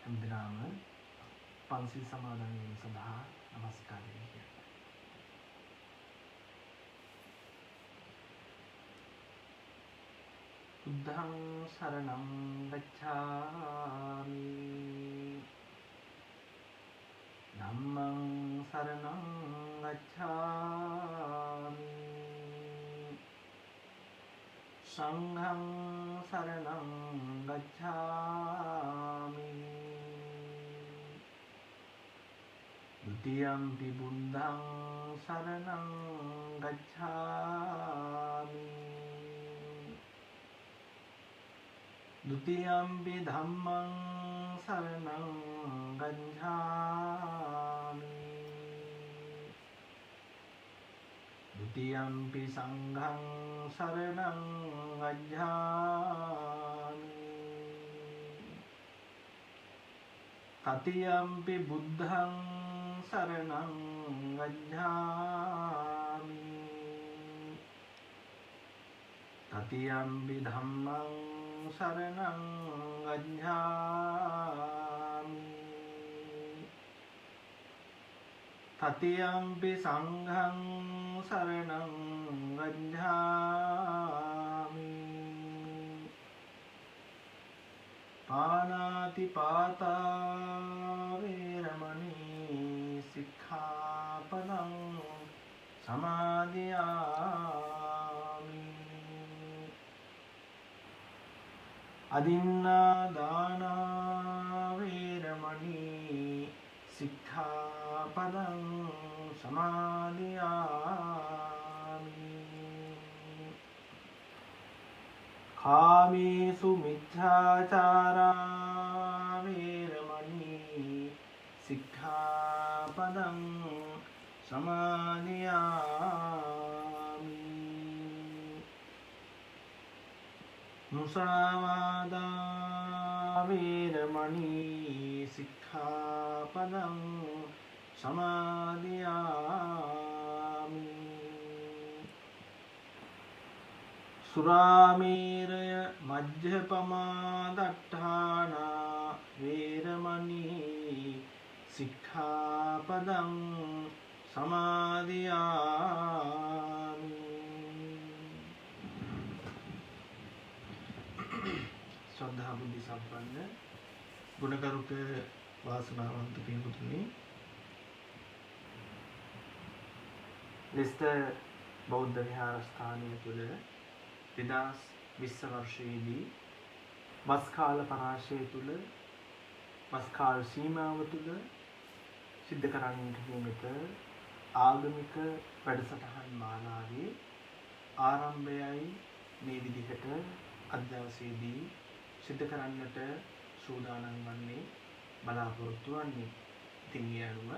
හැමදෙනාම පන්සිල් සමාදන් වීම සඳහා නමස්කාරය කියනවා. බුද්ධං සරණං ගච්ඡාමි ධම්මං සරණං ගච්ඡාමි සංඝං සරණං ගච්ඡාමි ဒုတိယံ පි බුද්ධං සරණං ගච්ඡාමි ဒုတိယံ පි ධම්මං සරණං ගච්ඡාමි ဒုတိယံ පි සංඝං සරණං ගච්ඡාමි တတိယံ පි බුද්ධං සරණං ගච්ඡාමි တတိယံ පි ධම්මං සරණං ගච්ඡාමි တတိယံ පි සංඝං සරණං ගච්ඡාමි පාණාති පාතා වේරමණී සික්ඛාපදං සමාදියාමි อดินนาดานาเวรมณีสิกขาปดังสมาธิยามิคามิสุมิจฉาจาราเวรมณีสิกขาปดังสมาธิยามิ මුසාවාදා වේරමණී සික්ඛාපදං සමාදියාමි สุราเมรยมัจจปมาดัฏฐานาเวรมณีสิกขาปดังසමාදියාමි ශ්‍රද්ධා බුද්ධ සම්පන්න ගුණගරුක වාසනාවන්ත පින්වතුනි ලෙස්ටර් බෞද්ධ විහාරස්ථානය තුළ 2020 වර්ෂයේදී වස් කාල පරාශය තුළ වස් කාල සීමාව තුළ සිද්ධ කරන්නට නියමිත ආගමික වැඩසටහන් මාලාවේ ආරම්භයයි මේ විදිහට අද දවසේදී සිද්ධ කරන්නට සූදානම් වන්නේ බලාපොරොත්තු වන්නේ. ඉතින් ඒ අනුව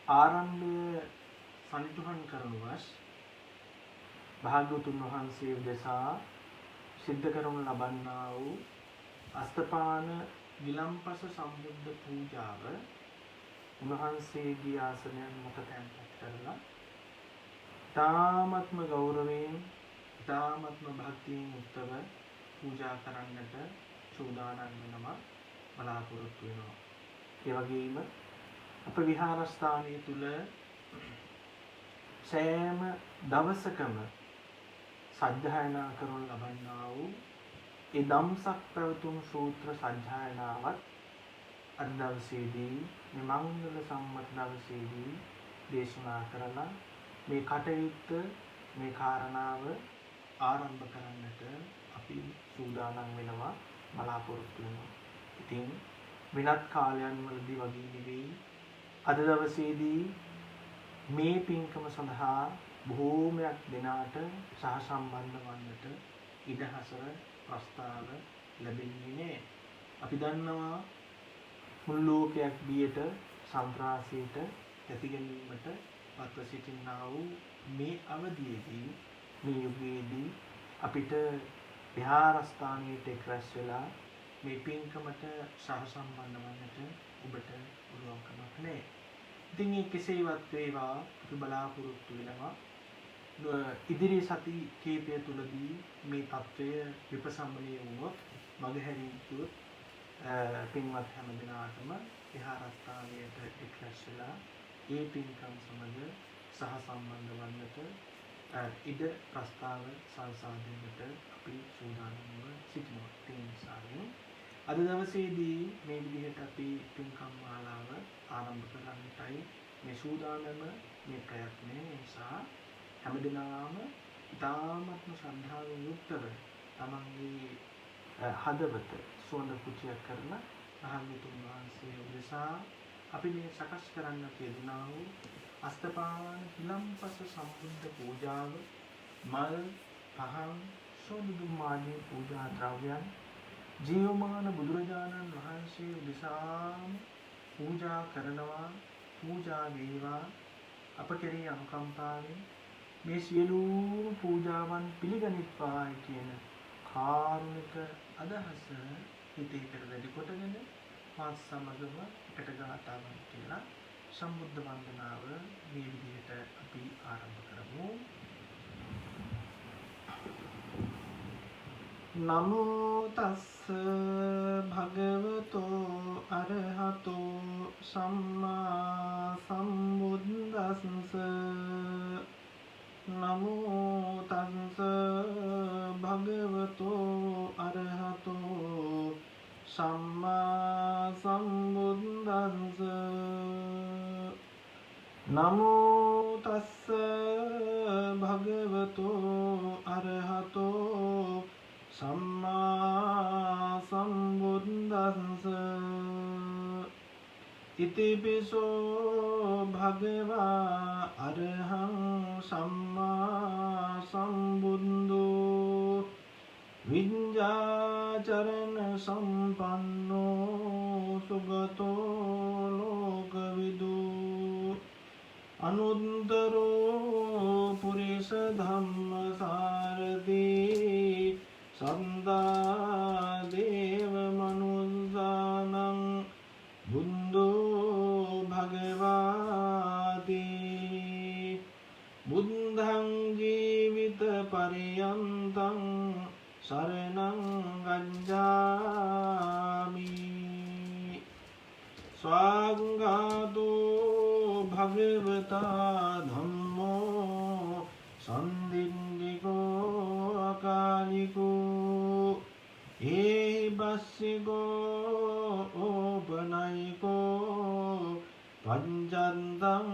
ආරම්භය සනිටුහන් කරනුවස් භාග්‍යවතුන් වහන්සේ උදෙසා සිද්ධ කරනු ලබන්නා වූ අස්තපාන විලම්පස සම්බුද්ධ පූජාව උන්වහන්සේගේ ආසනයන් මත තැන්පත් කරලා තාමත්ම ගෞරවයෙන් තාමත්ම භක්තියෙන් උත්තර පූජා කරන්නට සූදානම් වෙනවා බලාපොරොත්තු වෙනවා. ඒ වගේම අප විහාරස්ථානයේ තුල සෑම දවසකම සජ්ජායනා කරනු ලබන්නා වූ ඒ ධම්සක් ප්‍රවතුම් සූත්‍ර සජ්ජායනාවත් අද දවසේදී මේ මංගල සම්මත දවසේදී දේශනා කරලා මේ කටයුත්ත මේ කාරණාව ආරම්භ කරන්නට අපි සූදානම් වෙනවා බලාපොරොත්තු වෙනවා. ඉතින් විනත් කාලයන් වලදී වගේ නෙවෙයි අද දවසේදී මේ පින්කම සඳහා බොහෝමයක් දෙනාට සහසම්බන්ධ වන්නට ඉඩහසර ප්‍රස්තාව ලැබෙන්නේ නැහැ. අපි දන්නවා මුළු ලෝකයක් බියට සන්ත්‍රාසයට ඇති ගැනීමට පත්ව සිටිනා වූ මේ අවධියේදී මේ යුගයේදී අපිට විහාරස්ථානයට එක් රැස් වෙලා මේ පින්කමට සහසම්බන්ධ වන්නට ඔබට පුළුවන්කමක් නැහැ. ඉතින් මේ කෙසේවත් වේවා අපි බලාපොරොත්තු වෙනවා ඉදිරි සති කීපය තුලදී මේ తත්වය විපසම්මනය වුණොත් මගහැරීතුත් පින්වත් හැම දිනාටම විහාරස්ථානයට එක්රැස් වෙලා ඒ පින්කම් සමග සහ සම්බන්ධ වන්නට ඉඩ ප්‍රස්තාව සලසා දෙන්නට අපි සූදානම්ව සිටිනවා. ඒ නිසාවෙන් අද දවසේදී මේ විදිහට අපි පින්කම් මාලාව ආරම්භ කරන්නටයි මේ සූදානම මේ ප්‍රයත්නය. නිසා හැම දිනම ඉතාමත්ම ශ්‍රද්ධාවෙන් යුක්තව තමන්ගේ හදවත සුවඳ කුචයක් කරන මහත්තුන් වහන්සේ උදෙසා අපි මේ සකස් කරන්න යෙදුනා වූ අස්තපාන හිලම්පස සම්බුද්ධ පූජාව මල් පහන් සෝදුදුම් ආදී පූජා ද්‍රව්‍යයන් ජීවමාන බුදුරජාණන් වහන්සේ උදෙසාම පූජා කරනවා. පූජා වේවා අප කෙරෙහි අනුකම්පාවෙන් මේ සියලුම පූජාවන් පිළිගනිත්වායි කියන කාරුණික අදහස හිතේ පෙරදැඩි කොටගෙන මාත් සමගම එකට ගාථාවන් කියලා සම්බුද්ධ වන්දනාව මේ විදිහට අපි ආරම්භ කරමු. නමෝ තස්ස භගවතෝ අරහතෝ සම්මා සම්බුද්දස්ස. නමෝ තස්ස භගවතෝ අරහතෝ සම්මා සම්බුද්දස්ස. නමෝ තස්ස භගවතෝ අරහතෝ සම්මා සම්බුද්දස්ස. ඉතිපිසෝ භගවා අරහං සම්මා සම්බුද්ධෝ විඤ්ඤාචරණ සම්පන්නෝ සුගතෝ ලෝකවිදු අනුත්තරෝ පුරිස ධම්මසාරදී සන්දා දේව මනුස්සානං බුද්ධෝ භගවාති. බුද්ධං ජීවිත පරියන්තං සරණං ගච්ඡාමි. ස්වාග්ගාතෝ භගවතා ධම්මෝ සම්දින්නිකෝ අකාලිකෝ ඒහි බස්සිකෝ ඕපනයිකෝ පංචන්තං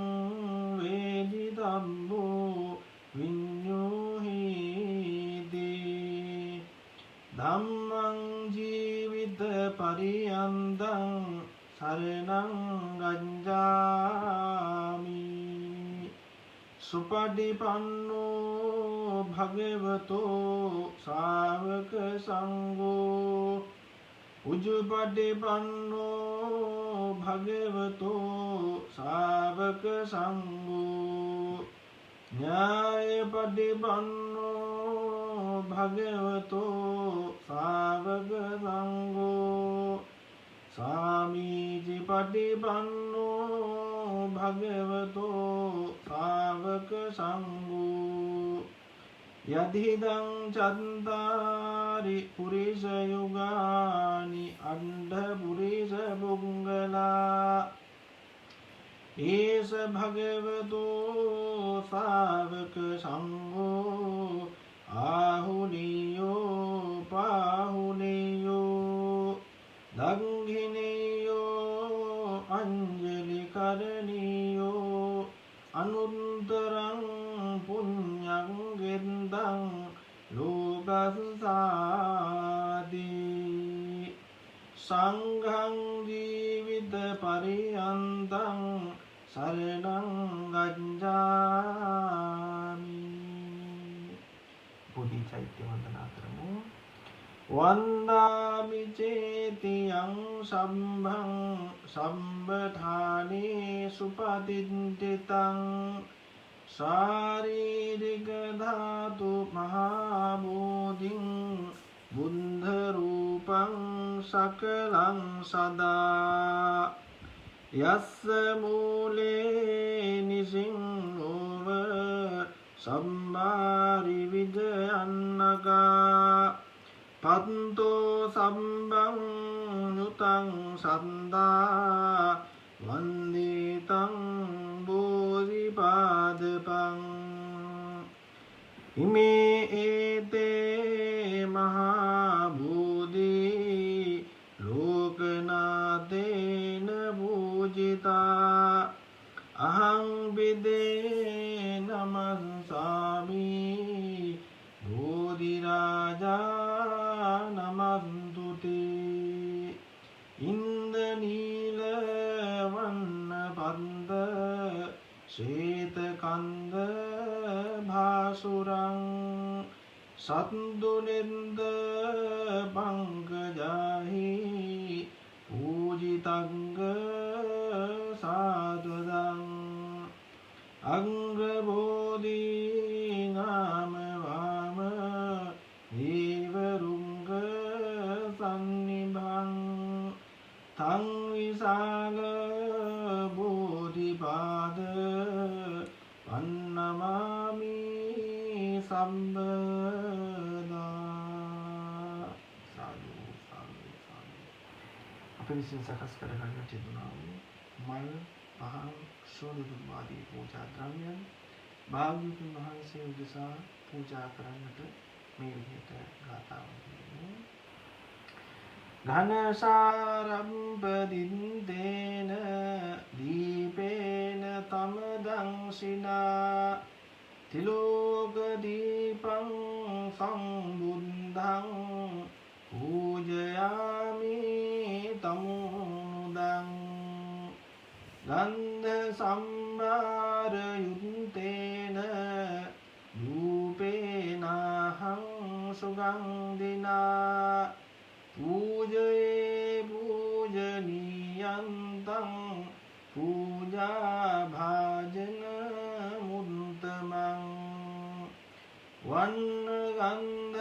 වේදි ධම්මෝ විඤ්ඤෝහිති. ධම්මං ජීවිත පරියන්තං සරණං ගච්ඡාමි. සුපටිපන්නෝ භගවතෝ ශාවක සංඝෝ උජුපටිපන්නෝ භගවතෝ ශාවක සංඝෝ ඥායපටිපන්නෝ භගවතෝ ශාවක සංඝෝ සාමීචිපටිපන්නෝ භගවතෝ ශාවක සංඝෝ යදිදං චත්තාරි පුරිස යුගානි අණ්ඩ පුරිස පුංගලා ඒස භගවතෝ ශාවක සංඝෝ ආහුනියෝ පාහුනියෝ දග්ගිනියෝ අංජලි කරණියෝ අනුත්තරං පුඤ්ඤං ගෙන්දං ලෝකස්සාදී. සංඝං ජීවිත පරියන්තං සරණං ගච්ඡාමි. බුද්ධි චෛත්‍ය වන්දනා කරමු. වන්දාමි චේතියං සම්භං සම්බධානේ සුපතින්තිතං ශාරීරික ධාතු මහා බෝධිං බුද්ධ රූපං සකලං සදා යස්ස මූලේ නිසින්නෝව සම්මාරි විජයන්නකා තත්තෝ සම්බං යුතං සන්දා වන්දිතං බෝධිපාදපං ඉමේ ඒතේ මහා බෝධි ලෝකනාතේන පූජිතා අහං විදේ නමස්සාමි බෝධි රාජා නමන්තුති ඉන්ද නීල වන්න පන්ද ශ්වේත කන්ද භාසුරං සත්දුනෙන්ද පංකජාහි පූජිතංග සාදදං අංගබෝධි නාම වාම දීවරුංග සන්නිභං තං විසාල බෝධිපාද වන්නමාමි සම්බදා සාදු සාදු සාදු අප විසින් සකස් කරගන්නට යෙදුණා වූ මල් පහන් ශෝධ ආදී පූජා ද්‍රව්‍යයන් භාග්‍යවතුන් වහන්සේ උදෙසා පූජා කරන්නට මේ විදිහට ගාථාවන් කියනවා. ඝනසාරම්පදින්දේන දීපේන තමදංසිනා තිලෝක දීපං සම්බුද්ධං පූජයාමි තමුදං ගන්ධ සම්භාර යුත්තේන ධූපේනහං සුගන්ධිනා පූජයේ පූජනීයන්තං පූජා භාජන මුත්තමං වන්න ගන්ධ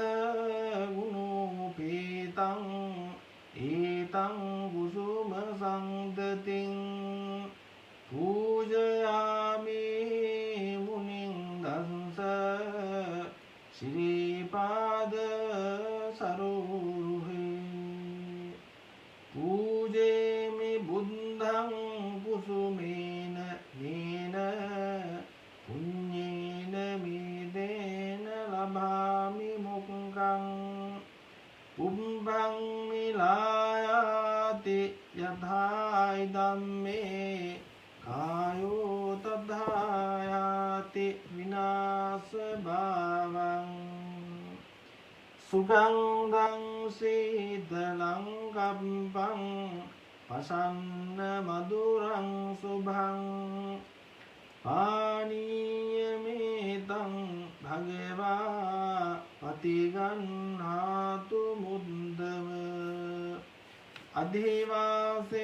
ගුණෝපේතං ඒතං කුසුම සංදතින් පූජයාමි මුනිං දංස ශ්‍රීපාද සරෝරුහේ පූජේමි බුද්ධං කුසුමේන නේන පුඤ්ඤේන මිදේන ලභාමි මොක්ඛං උම්බං මිලායාති යථායි ධම්මේ කායෝ තථායාති විනාශ භාවං සුගන්ධං සීතලං කම්පං පසන්න මధుරං සුභං පානීයමේතං භගවා පතිගන්හාතු මුද්දව අධිවාසේතුනු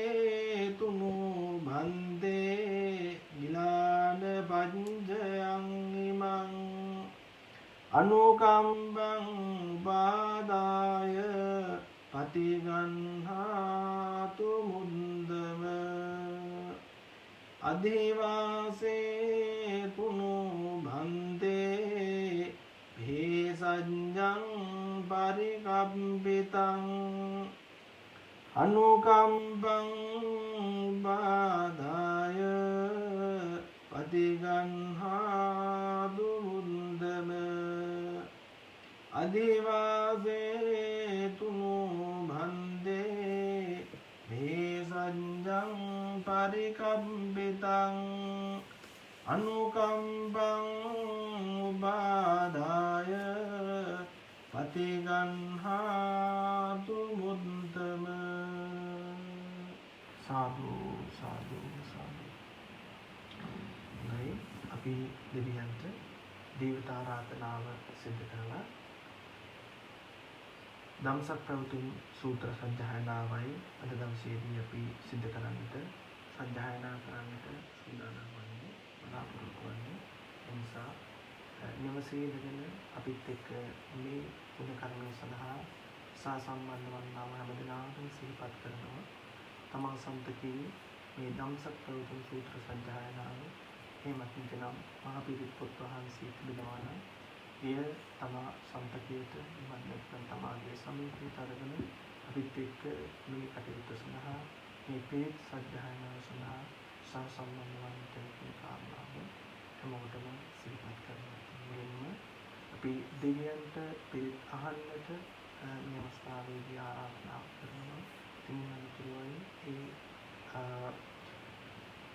බන්දේ ගිලාන පංජයං ඉමං අනුකම්බං බාදාය පතිගන්හාතු මුද්දව අධිවාසේතුනු බන්දේ භේසඤ්ඤං පරිකම්පිතං අනුකම්පං බාදාය පතිගන්හාතු මුද්දම අධිවාසේතුනු භන්දේ භේසඤ්ඤං පරිකම්පිතං අනුකම්පං බාදාය පතිගන්හාතු මුද්දම සාදු සාදු සාදු. නයි අපි දෙවියන්ට දේවතාරාධනාව සිදු කරලා ධම්සක් පැවතුම් සූත්‍ර සජ්ජායනාවයි අද දවසේදී අපි සිදු කරන්නට සජ්ජායනා කරන්නට සූදානම් වන්නේ බලාපොරොත්තු වෙන්නේ. එනිසා නිවසේ ඉඳගෙන අපිත් එක්ක මේ පුණ්‍ය කර්මය සඳහා සාසම්බන්ධ වන්නා වූ හැම දිනකටම සිහිපත් කරනවා. තමන් සම්පතී මේ ධම්සක් පැවතුම් සූත්‍ර සජ්ජායනාව එහෙමත් නැත්නම් මහ පිරිත් පොත් වහන්සේ තිබෙනවා නම් එය තමා සන්තකයට නැත්නම් තමාගේ සමීපයට අරගෙන අපිත් එක්ක මේ කටයුත්ත සඳහා මේ පිරිත් සජ්ජායනාව සඳහා සම්බන්ධ වන්නට කියන කාරණාව හැමෝටම සිහිපත් කරනවා. මුලින්ම අපි දෙවියන්ට පිරිත් අහන්නට මේ අවස්ථාවේදී ආරාධනා කරනවා. ඉතින් අනුතුරුවයි ඒ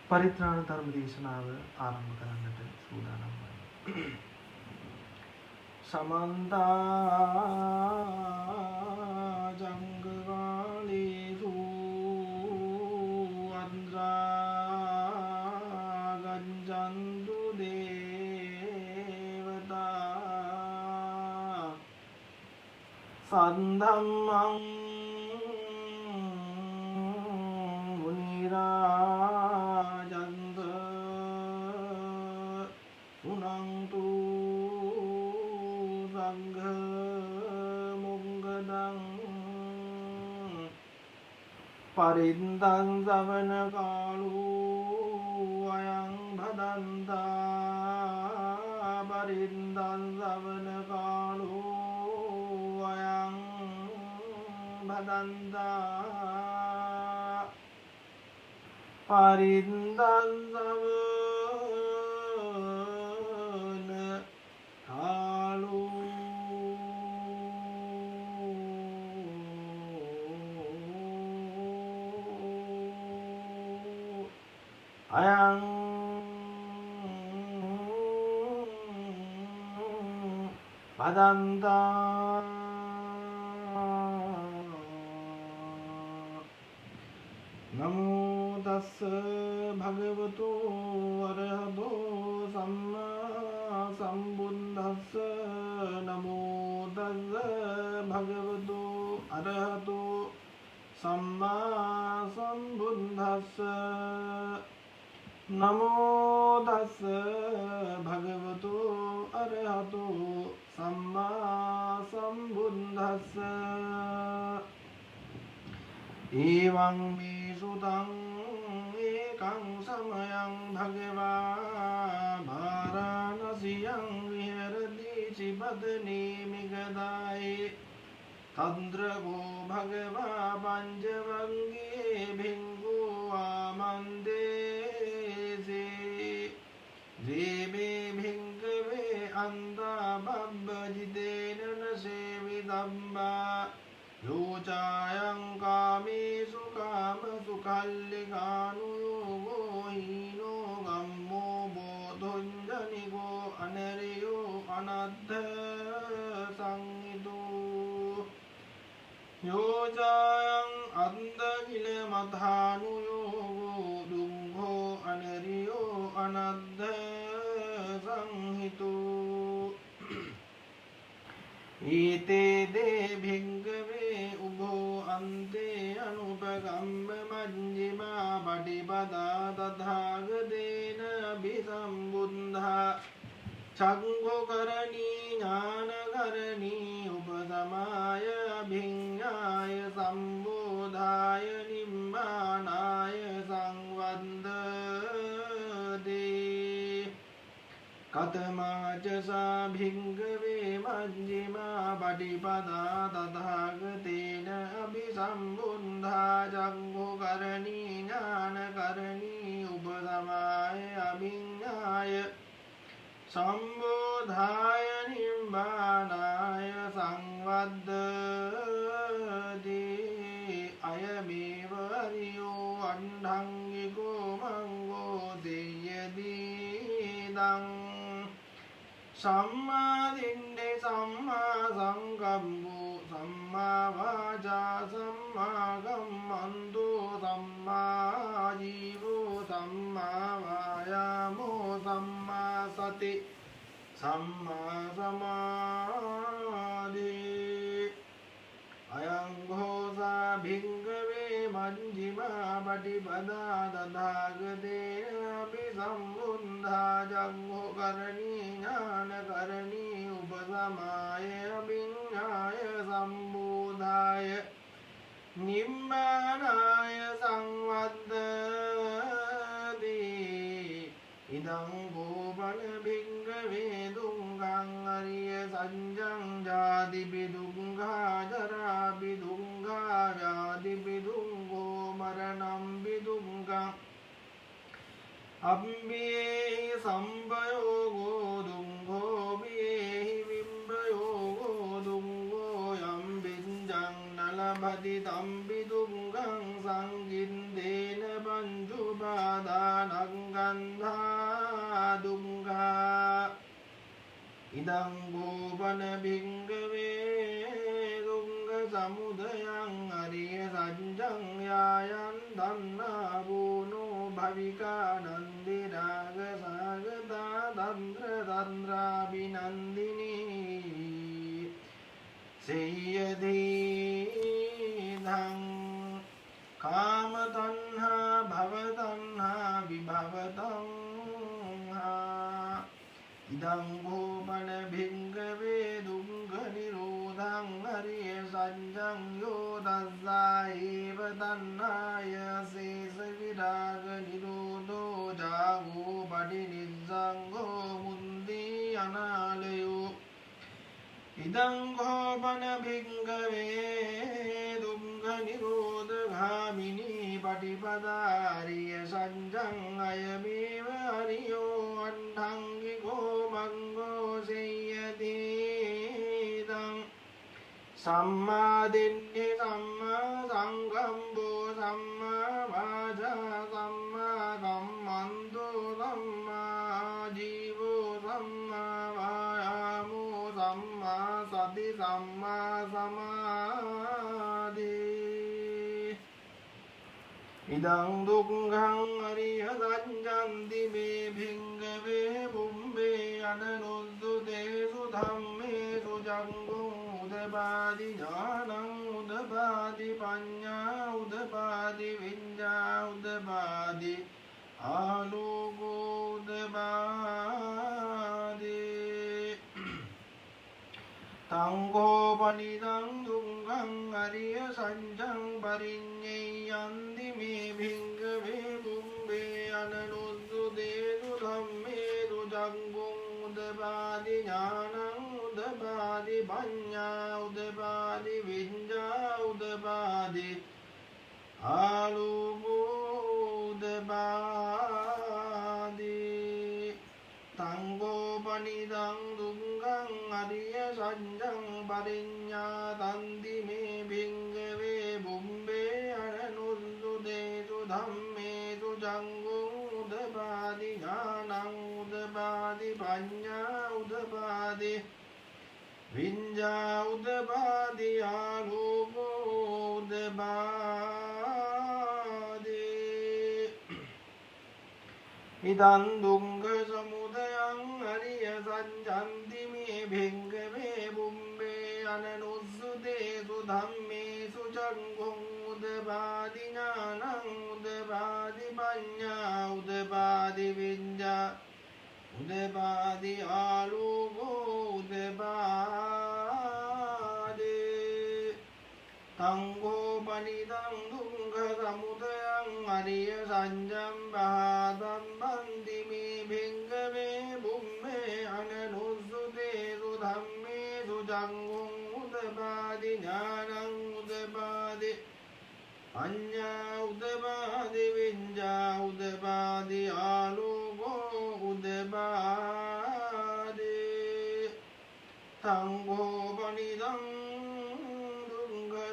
පරිත්‍රාණ ධර්ම දේශනාව ආරම්භ කරන්නට සූදානම් වන්නේ. සමන්ත ජංගකාලේසු අන්ද්‍රා ගච්ඡන්තු දේවතා සද්ධම්මං පරිද්දං සවන කාලෝ අයං භදන්තා පරිද්දං සවන කාලෝ අයං භදන්තා පරිද්දං සවන කාලෝ අයං භදන්තා නමෝ තස්ස භගවතු අරහතෝ සම්මා සම්බුද්දස්ස නමෝ තස්ස භගවතු අරහතෝ සම්මා සම්බුද්දස්ස නමෝ තස්ස භගවතු අරහතෝ සම්මා සම්බුද්දස්ස එවං මේ සුතං ඒකං සමයං භගවා භාරාණසියං විහෙරති චිබදනේ මිගදායේ තන්ද්‍රගෝ භගවා පංචවංගේ භික්ඛු ආමන්දේසේ ජීමේ භික්ඛවේ අන්තා බබ්බජිතේන සේවිතම්බා යෝචායං කාමේසු කාමසු කල්ලිකානුයෝගෝ හීනෝ ගම්මෝ බෝධොංජනිකෝ අනරියෝ අනද්ධ සංහිතෝ යෝචායං අන්දකිල මතානුයෝගෝ දුංඝෝ අනරියෝ අනද්ධ සංහිතෝ ඊතේ දේ භික්ඛවේ උභෝ අන්තේ අනුපගම්ම මජ්ජිමා පටිපදා තථාගතේන අභිසම්බුද්ධා චක්ඛුකරණී ඥානකරණී උපසමාය අභිඤ්ඤාය සම්බෝධාය නිම්මානාය සංවද්දේ කතමාචසා භික්ඛවේ මජ්ජිමා පටිපදා තථාගතේන අභිසම්බුද්ධා චක්ඛුකරණී ඥානකරණී උපසමාය අභිඤ්ඤාය සම්බෝධාය නිම්මානාය සංවද්දේ අයමේව අරියෝ අණ්ඩංගිකෝ මංගෝ දෙය්‍යදීදං සම්මා දිට්ඨි සම්මා සංකම්මෝ සම්මා වාචා සම්මා කම්මන්තෝ සම්මා ජීවෝ සම්මා වායාමෝ සම්මා සති සම්මා සමාධි අයං ඝෝසා භික්ඛවේ මජ්ජිමා පටිපදා තථාගතේන අභිසම්බුද්ධා චක්ඛුකරණී ඥානකරණී උපසමාය අභිඤ්ඤාය සම්බෝධාය නිම්මානාය සංවද්දේ ඉදං ගෝපන භික්ඛවේ දුංගං අරිය विदुंगा जरा विदुंगा व्याधि विदुंगो मरणं विदुंगा अम्बिये संभयोगो दुंगो बिये विम्बयोगो दुंगो यं बिंजं नलभति तं विदुंगं संगिन्देन पंजुबादानं गन्धा दुंगा इदं गोपन भिङ्गवे दुंग समुदयं हरिय संजं यायन् धन्नावुनो भविका नन्दिराग सागता तंत्र तंत्राभिनन्दिनी सेयधीधं कामतन्हा भवतन्हा विभवतं इदं गोपन भिङ्गवे दुंग निरोधं हरिय संजं यो दस्सा एव तन्नाय शेष विराग निरोधो जागो पटि निस्संगो मुन्दी अनालयो इदं गोपन भिङ्गवे दुंग निरोध गामिनी पटिपदारिय संजं अयमेव हरियो अण्डाङ्गिको मंगो सेयतीदं सम्मादिन्नि सम्मा संगम्बो सम्मा वाचा सम्मा कम्मन्तो सम्मा जीवो सम्मा वायामो सम्मा सति सम्मा समाधि इदं दुंगं हरिय संजन्ति मे भिङ्गवे बुम्बे अननुद्दुतेषु धम्मेषु जङ्गुं उदपादि ज्ञानं उदपादि पञ्ञा उदपादि विद्या उदपादि आलोको उदपादि तं गोपनिदं दुंगं हरिय संजं परिज्ञेयन्ति मे भिङ्गवे बुम्बे अननुद्दुतेषु धम्मेषु जङ्गुं उदपादि ज्ञानं उदपादि पञ्ञा उदपादि विद्या उदपादि आलोको उदपादि तं गोपनिदं दुंगं हरिय संजं परिज्ञायन्ति मे भिङ्गवे बुम्बे अननुद्दुतेषु धम्मेषु जङ्गुं उदपादि ज्ञानं उदपादि पञ्ञा उदपादि विद्या उदपादि आलोको उदपादि इदं दुंग समुदयं हरिय संजन्ति मे भिङ्गवे बुम्बे अननुद्दुतेषु धम्मेषु जङ्गुं उदपादि ज्ञानं उदपादि पञ्ञा उदपादि विद्या उदपादि आलोको उदपादि तं गोपनिदं दुंग समुदयं हरिय संजं बहादम्बन्ति मे भिङ्गवे बुम्बे अननुद्दुतेषु धम्मेषु जङ्गुं उदपादि ज्ञानं उदपादि पञ्ञा उदपादि विद्या उदपादि आलोको उदपादि तं गोपनिदं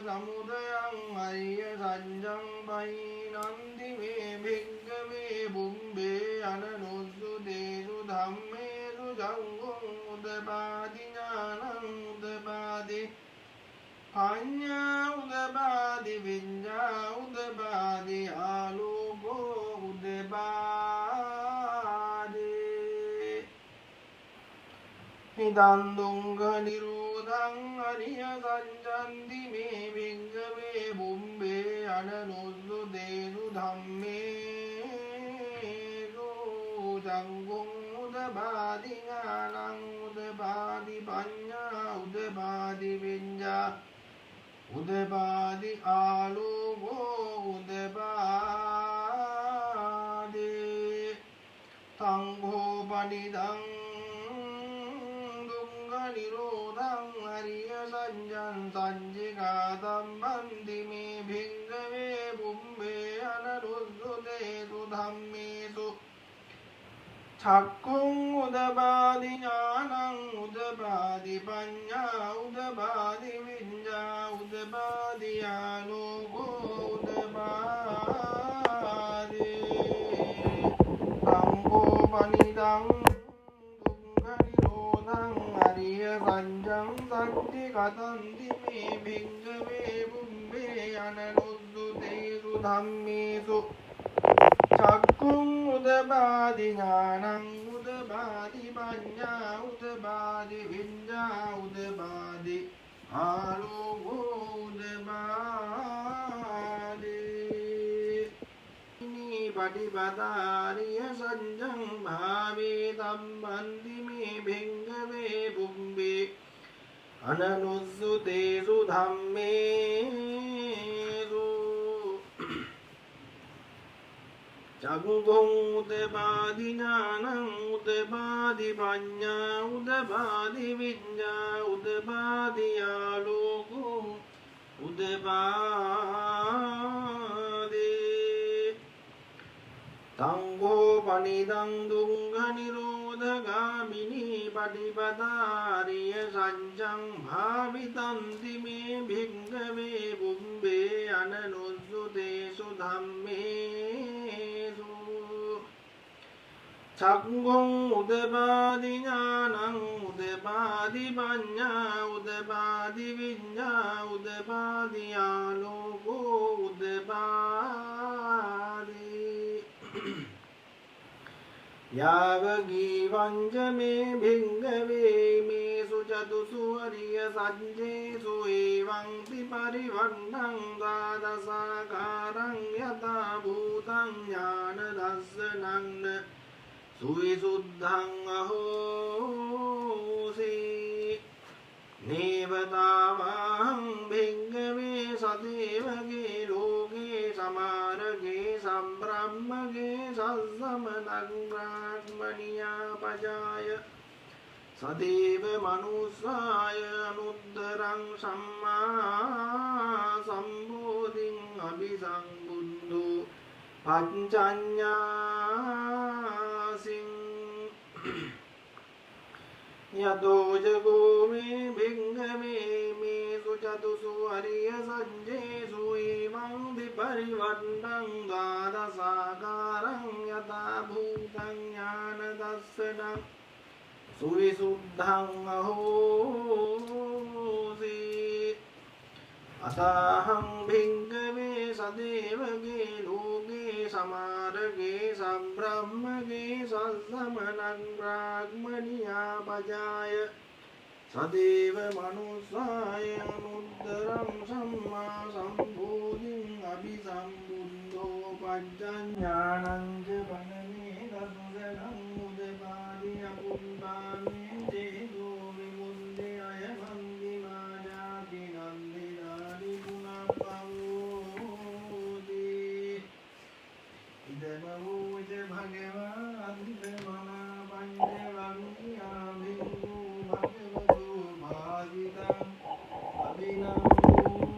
समुदयं हरिय संजं परिज्ञेयन्ति मे भिङ्गवे बुम्बे अननुद्दुतेषु धम्मेषु जङ्गुं उदपादि ज्ञानं उदपादि पञ्ञा उदपादि विद्या उदपादि आलोको उदपादि इदं दुंग निरोधं हरिय संजन्ति मे भिङ्गवे बुम्बे अननुद्दुतेषु धम्मेषु जङ्गुं उदपादि ज्ञानं उदपादि पञ्ञा उदपादि विद्या उदपादि आलोको उदपादि तं गोपनिदं निरोधं हरिय संजिगातं वन्ति मे भिङ्गवे बुम्बे अनरुद्धुतेषु धम्मेषु चक्कुं उदपादि ज्ञानं उदपादि पञ्चा उदपादि विद्या उदपादि आलोको उदपादि तङ्गोपनिदं दुःखनिरोधं हरिय सञ्जं सञ्चिकतन्ति मे भिङ्गवे बुम्बे अननुद्धुतेषु धम्मेषु चक्कुं उदपादि ज्ञानं उदपादि पञ्चा उदपादि विद्या उदपादि आलोको उदपादि पटिपदार्य सञ्जं भावे तम्बन्ति मे भिङ्गवे बुम्बे अननुद्धुतेषु धम्मेषु चक्कुं उदपादि ज्ञानं उदपादि पञ्चा उदपादि विद्या उदपादि आलोको उदपादि तङ्गोपनिदं दुःखनिरोधगामिनी पटिपदार्य सञ्जं भावितन्ति मे भिङ्गवे बुम्बे अननुद्धुतेषु धम्मेषु चक्कुं उदपादि ज्ञानं उदपादि पञ्चा उदपादि विद्या उदपादि आलोको उदपादि यावगीवञ्च मे भिङ्गवे मेषु चतुषु हरिय सञ्जेषु एवं परिवर्णं द्वादशाकारं यथा भूतं ज्ञानदर्शनं सुविशुद्धं अहोसि नैव तावाहं भिङ्गवे सदेवगे लोके समारगे सम्ब्रह्मगे सत्समनग्राह्मणीयापजाय सदेव मनुष्याय अनुद्धरं सम्मा सम्बोधिं अभिसम्बुद्धो पञ्चन्यासिं यतो जगो मे भिङ्गवे मेषु चतुषु हरिय सञ्जेषु एवं विपरिवर्णं द्वादशाकारं यथा भूतं ज्ञानदर्शनं सुविशुद्धं अहोसि अथाहं भिङ्गवे सदेवगे लोके समारगे सम्ब्रह्मगे सत्समनग्राह्मणीयापजाय सदेव मनुष्याय अनुद्धरं सम्मा सम्बोधिं अभिसम्बुद्धो पञ्चज्ञानं च वनने दर्शनं उदपादि अकुम्भामे चेतो विमुञ्चे अयमन्ति माजाति नन्दिदानि पुनः भवोति इदमवोच भगवान् मना पञ्चवङ्क्या भिन्नो भगवतो भावितं अभिनन्दे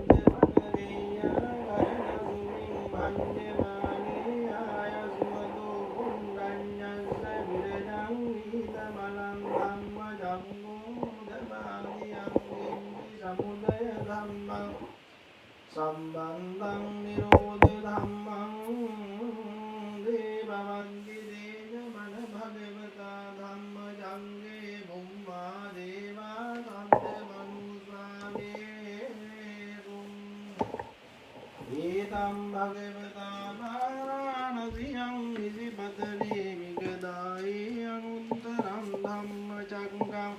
मद्विन्द्यवनरेया कर्णसुमिं भञ्जमानेयाय सुमतो पुण्डन्यस्य विरजं वीतमलं धम्मजङ्गोदपादियं विन्ति समुदयधम्मं सम्बन्धं निरोधधम्मं देववन्ति देवमन भगवता धम्मजङ्गे भुम्मा देवा सत्यमनुस्वामेषुम् एतं भगवता वाराणस्यां निशिपतले विगदाये अनुत्तरं धम्मचक्रम्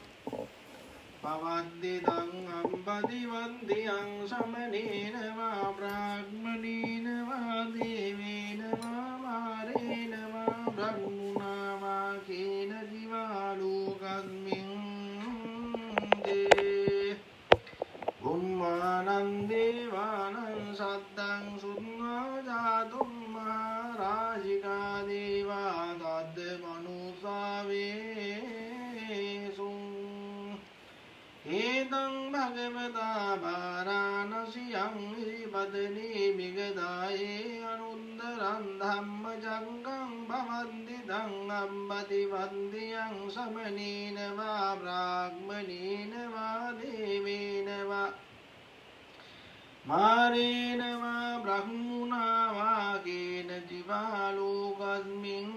पवद्दिदं अम्बदिवन्दियं शमनेन वा ब्राह्मणेन वा देवेन वा मारेण वा ब्रह्मणा वा केन जीवालोकस्मिन् ब्रह्मानन्देवानं सद्दं सुन्ना जातुं महाराजिका देवा तद्मनुसावे भगवता वाराणस्यां बदने मिगदाये अनुत्तरं धम्मजङ्गं भवन्दितं अम्बति वन्द्यं शमनेन वा ब्राह्मणेन वा देवेन वा मारेण वा ब्रह्मणा वा केन जीवालोकस्मिन्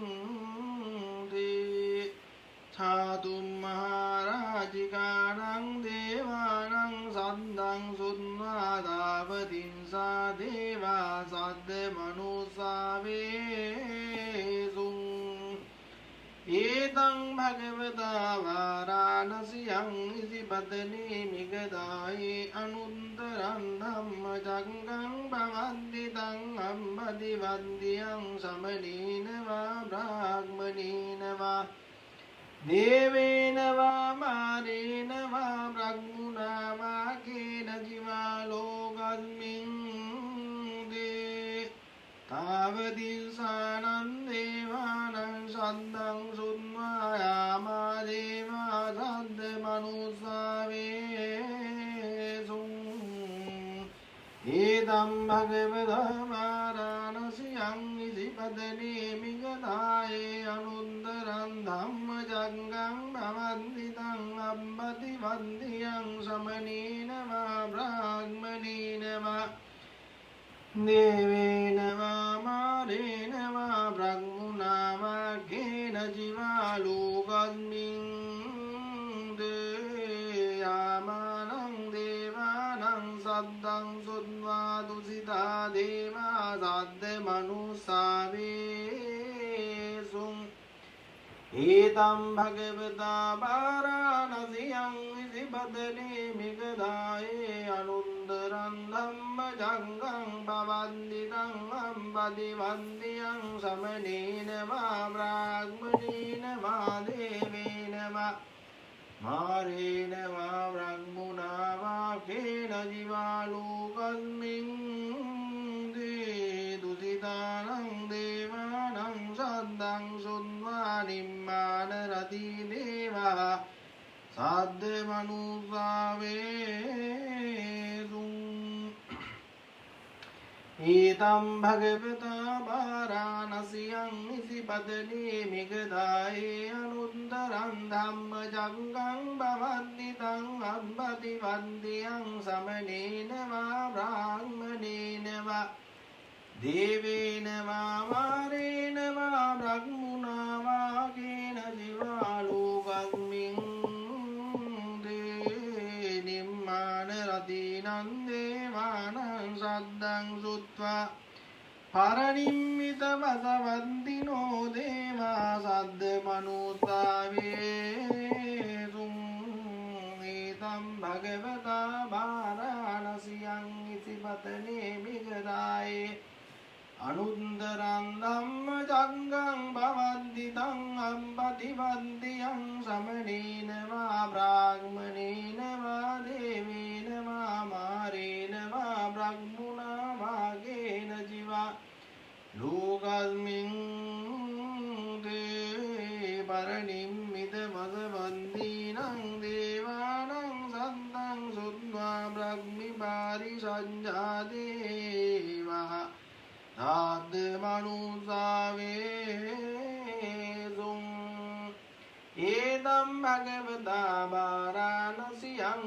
छातुं महाराजिकानां देवानां सन्दं सुन्वादावतिं सा देवा सद्मनुसावेसुम् एतं भगवता वाराणस्यां बदने मिगदाये अनुत्तरं धम्मजङ्गं भवन्दितं अम्बति वन्द्यं शमनेन वा ब्राह्मणेन वा देवेन वा मारेण वा ब्रह्मणा वा केन जीवालोकस्मिन् तावदीशानं देवानां सन्दं सुन्वायामा देवा सद्मनुसावेसुम् एतं भगवता वाराणस्यां बदने मिगदाये अनुत्तरं धम्मजङ्गं भवन्दितं अम्बति वन्द्यं शमनेन वा ब्राह्मणेन वा देवेन वा मारेण वा ब्रह्मणा वा केन जीवालोकस्मिन् यामानं देवानां सद्दं सुन्वा दुषिता देवा सद्मनुसावेसुम् एतं भगवता वाराणस्यां बदने मिगदाये अनुत्तरं धम्मजङ्गं भवन्दितं अम्बति वन्द्यं शमनेन वा ब्राह्मणेन वा देवेन वा मारेण वा ब्रह्मणा वा केन जीवालोकस्मिन् दुषितानां देवानां सद्दं सुन्वा निम्मानरति देवा सद्मनुसावेसुम् एतं भगवता वाराणस्यां बदने मिगदाये अनुत्तरं धम्मजङ्गं भवन्दितं अम्बति वन्द्यं शमनेन वा ब्राह्मणेन वा देवेन वा मारेण वा ब्रह्मणा वा केन जीवालोकस्मिन् निम्मानरतीनां देवानां सद्दं श्रुत्वा परनिम्मितवसवन्तिनो देवा सद्मनुसावेसुम् एतं भगवता वाराणस्यां बदने मिगदाये अनुत्तरं धम्मजङ्गं भवन्दितं अम्बति वन्द्यं शमनेन वा ब्राह्मणेन वा देवेन वा मारेण वा ब्रह्मणा वा केन जीवा लोकस्मिन् परनिम्मितवसवन्तीनां देवानां सन्दं श्रुत्वा ब्रह्मिपारिषज्जादेवः सद्मनुसावेसुम् एतं भगवता वाराणस्यां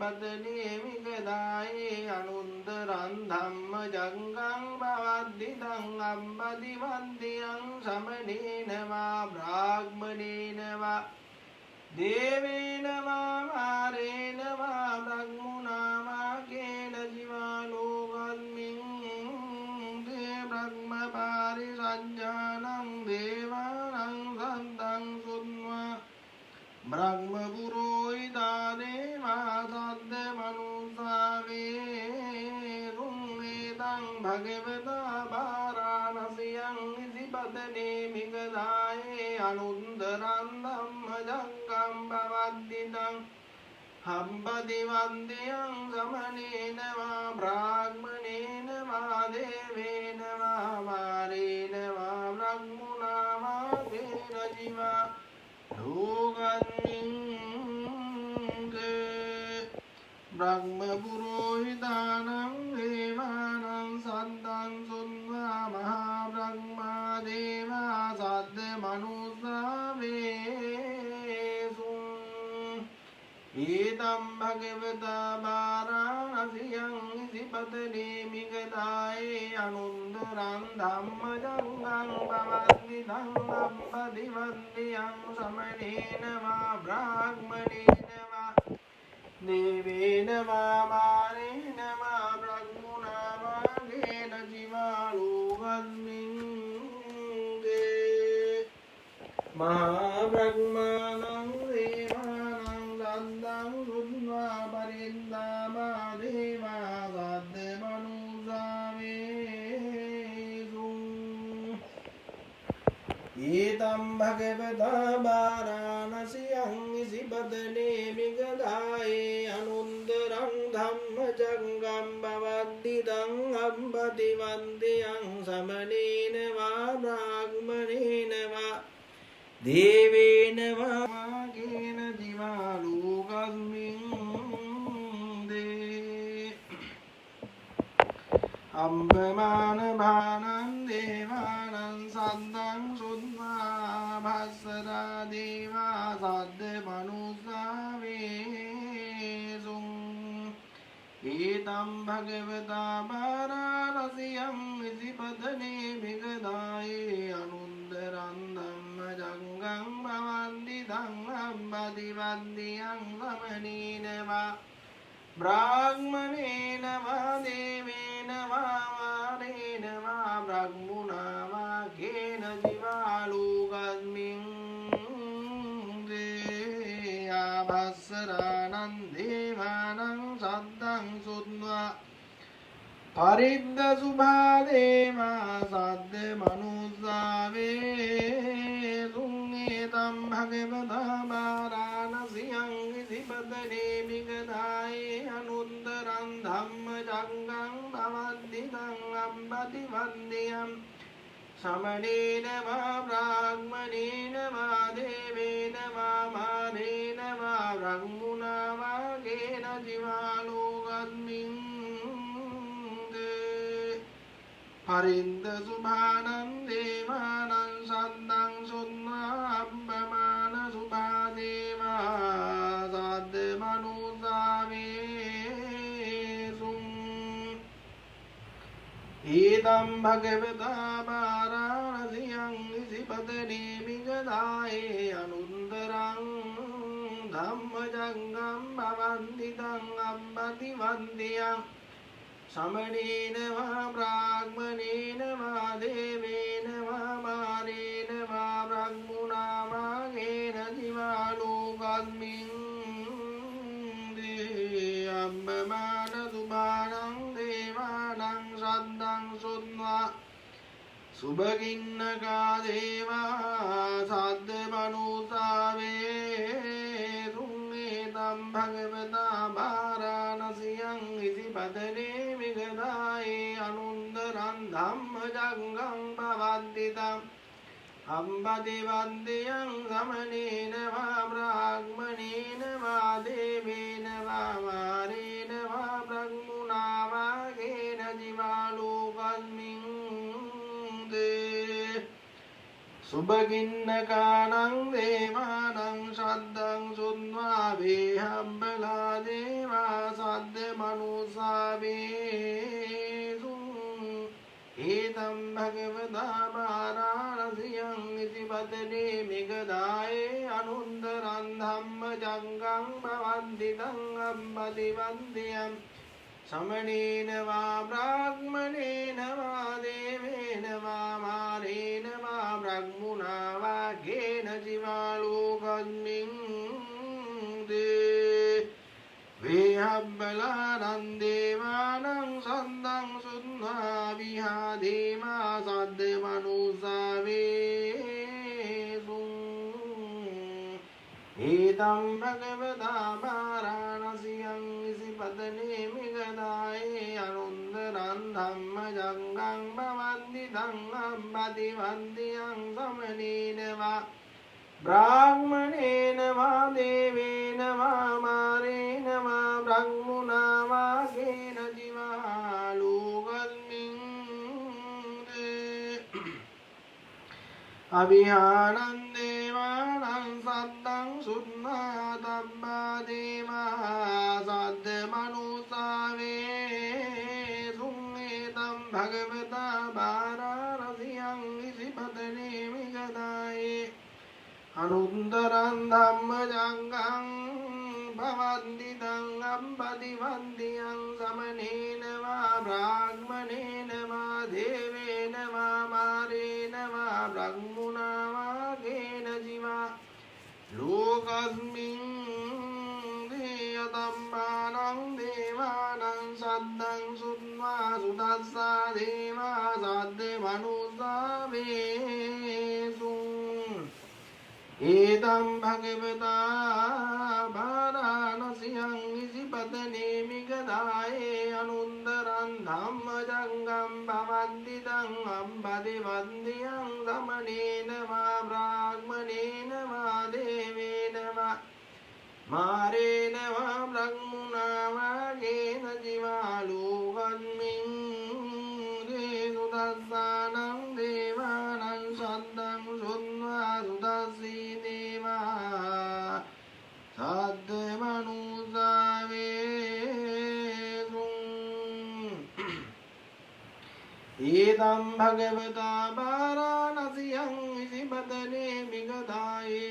बदने मिगदाये अनुत्तरं धम्मजङ्गं भवन्दितं अम्बति वन्द्यं शमनेन वा ब्राह्मणेन वा देवेन वा मारेण वा ब्रह्मणा वा केन जीवालोकस्मिन् ब्रह्मपारिषज्जानं देवानां सन्दं सुन्वा ब्रह्मपुरोहिता देवा सद्मनुसावेसुम् एतं भगवता वाराणस्यां बदने मिगदाये अनुत्तरं धम्मजङ्गं भवन्दितं अम्बति वन्द्यं शमनेन वा ब्राह्मणेन वा देवेन वा मारेण वा ब्रह्मणा वा केन जीवा लोकस्मिन् ब्रह्म पुरोहितानां देवानां सद्दां सुन्वा महाब्रह्मा देवा सद्मनुसा वेसु ईदं भगवता वाराणस्यां निधिपतनेमिगदाये अनुन्दरं धम्मजङ्गं भवद्विदं दम्पतिवन्द्यं समनेन वा ब्राह्मणेन वा देवेन वा मारेण वा ब्रह्मणा वा येन जीवालोकस्मिन् महाब्रह्माणं देवानां सद्दां सुन्वा परिन्दामा देवा सद्मनुसा वेसु एतं भगवता वाराणस्यां निशिपतनेमिगदाये अनुन्दरं धम्मजङ्गं भवद्दिदं अम्बतिवन्द्यं समनेन वा ब्राह्मणेन वा देवेन वा येन जीवालोकस्मिन् अम्बमानभानं देवानां सद्दां सुन्वा भास्वरा देवा सद्मनुसा वेसु एतं भगवता वाराणस्यां निधिपतनेमिगदाये अनुन्दरं धम्मजङ्गं भवन्दिदं अम्बतिवन्द्यं समनेन वा ब्राह्मणेन वा देवेन वा मारेण वा ब्रह्मणा वा येन जीवालोकस्मिन् देयाभस्सराणं देवानां सद्दां सुन्वा परिद्दशुभा देवा सद्मनुसा वेसु एतं भगवता वाराणस्यां निधिपतनेमिगदाये अनुन्दरं धम्मजङ्गं भवद्दिदं अम्बतिवन्द्यं समनेन वा ब्राह्मणेन वा देवेन वा मारेण वा ब्रह्मणा वा येन जीवालोकस्मिन् परिन्दशुभानं देवानां सद्दां सुन्वा अम्बमानशुभा देवा सद्मनुसा वेसु एतं भगवता वाराणस्यां निधिपतनेमिगदाये अनुन्दरं धम्मजङ्गं भवन्दिदं अम्बतिवन्द्यं समनेन वा ब्राह्मणेन वा देवेन वा मारेण वा ब्रह्मणा वा येन जीवालोकस्मिन् अम्बमानशुभानं देवानां सद्दां सुन्वा सुभगिन्नका देवा सद्मनुसा वेसु एतं भगवता वाराणस्यां निधिपतनेमिगदाये अनुन्दरं धम्मजङ्गं भवद्दिदं अम्बतिवन्द्यं समनेन वा ब्राह्मणेन वा देवेन वा मारेण वा ब्रह्मणा वा येन जीवालोकस्मिन् सुभगिन्नकानां देवानां सद्दां सुन्वा वेहम्बला देवा सद्मनुसा वेसु एतं भगवता वाराणस्यां निधिपतनेमिगदाये अनुन्दरं धम्मजङ्गं भवद्दिदं अम्बतिवन्द्यं समनेन वा ब्राह्मणेन वा देवेन वा मारेण वा ब्रह्मणा वा येन जीवालोकस्मिन् वेहब्बलानां देवानां सद्दां सुन्वा विहादेवा सद्मनुसा वेसु एतं भगवता वाराणस्यां निधिपतनेमिगदाये अनुन्दरं धम्मजङ्गं भवद्दिदं अम्बतिवन्द्यं समनेन वा ब्राह्मणेन वा देवेन वा मारेण वा ब्रह्मणा वागेन जीवा लोकस्मिन् अभिहानं देवानां सद्दं शुद्धा तब्बा देवा सद्मनुसावे सुमेतं भगवता वाराणस्यां ऋषिपत्नी विगदाये अनुत्तरं धम्मजङ्गं भवन्दितं अम्बदिवन्द्यं समनेन वा ब्राह्मणेन वा देवेन वा मारेण वा ब्रह्मणा वा केन जीवा लोकस्मिन् देयतम्बानं देवानां सद्दं शुद्ध्वा सुदस्सा देवा सद्मनुसावेषु एतं भगवता वाराणस्यां ऋषिपत्नी विगदाये अनुत्तरं धम्मजङ्गं भवन्दितं अम्बदिवन्द्यं समनेन वा ब्राह्मणेन वा देवेन वा मारेण वा ब्रह्मणा वा केन जीवा लोकस्मिन् सुदस्सानं देवानां सद्दं शुद्ध्वा सुदस्सी देवा सद्मनुसावेषु एतं भगवता वाराणस्यां ऋषिपत्नी विगदाये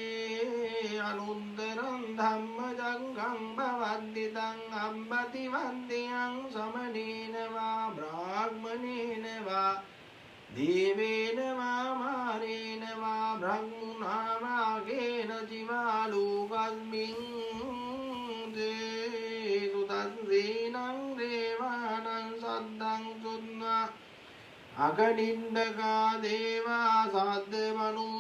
अनुत्तरं धम्मजङ्गं भवन्दितं अम्बदिवन्द्यं समनेन वा ब्राह्मणेन वा देवेन वा मारेण वा ब्रह्मणा वा केन जीवा लोकस्मिन् सुदस्सीनं देवानां सद्दं शुद्ध्वा अगनिन्दका देवा सद्मनुसावेषु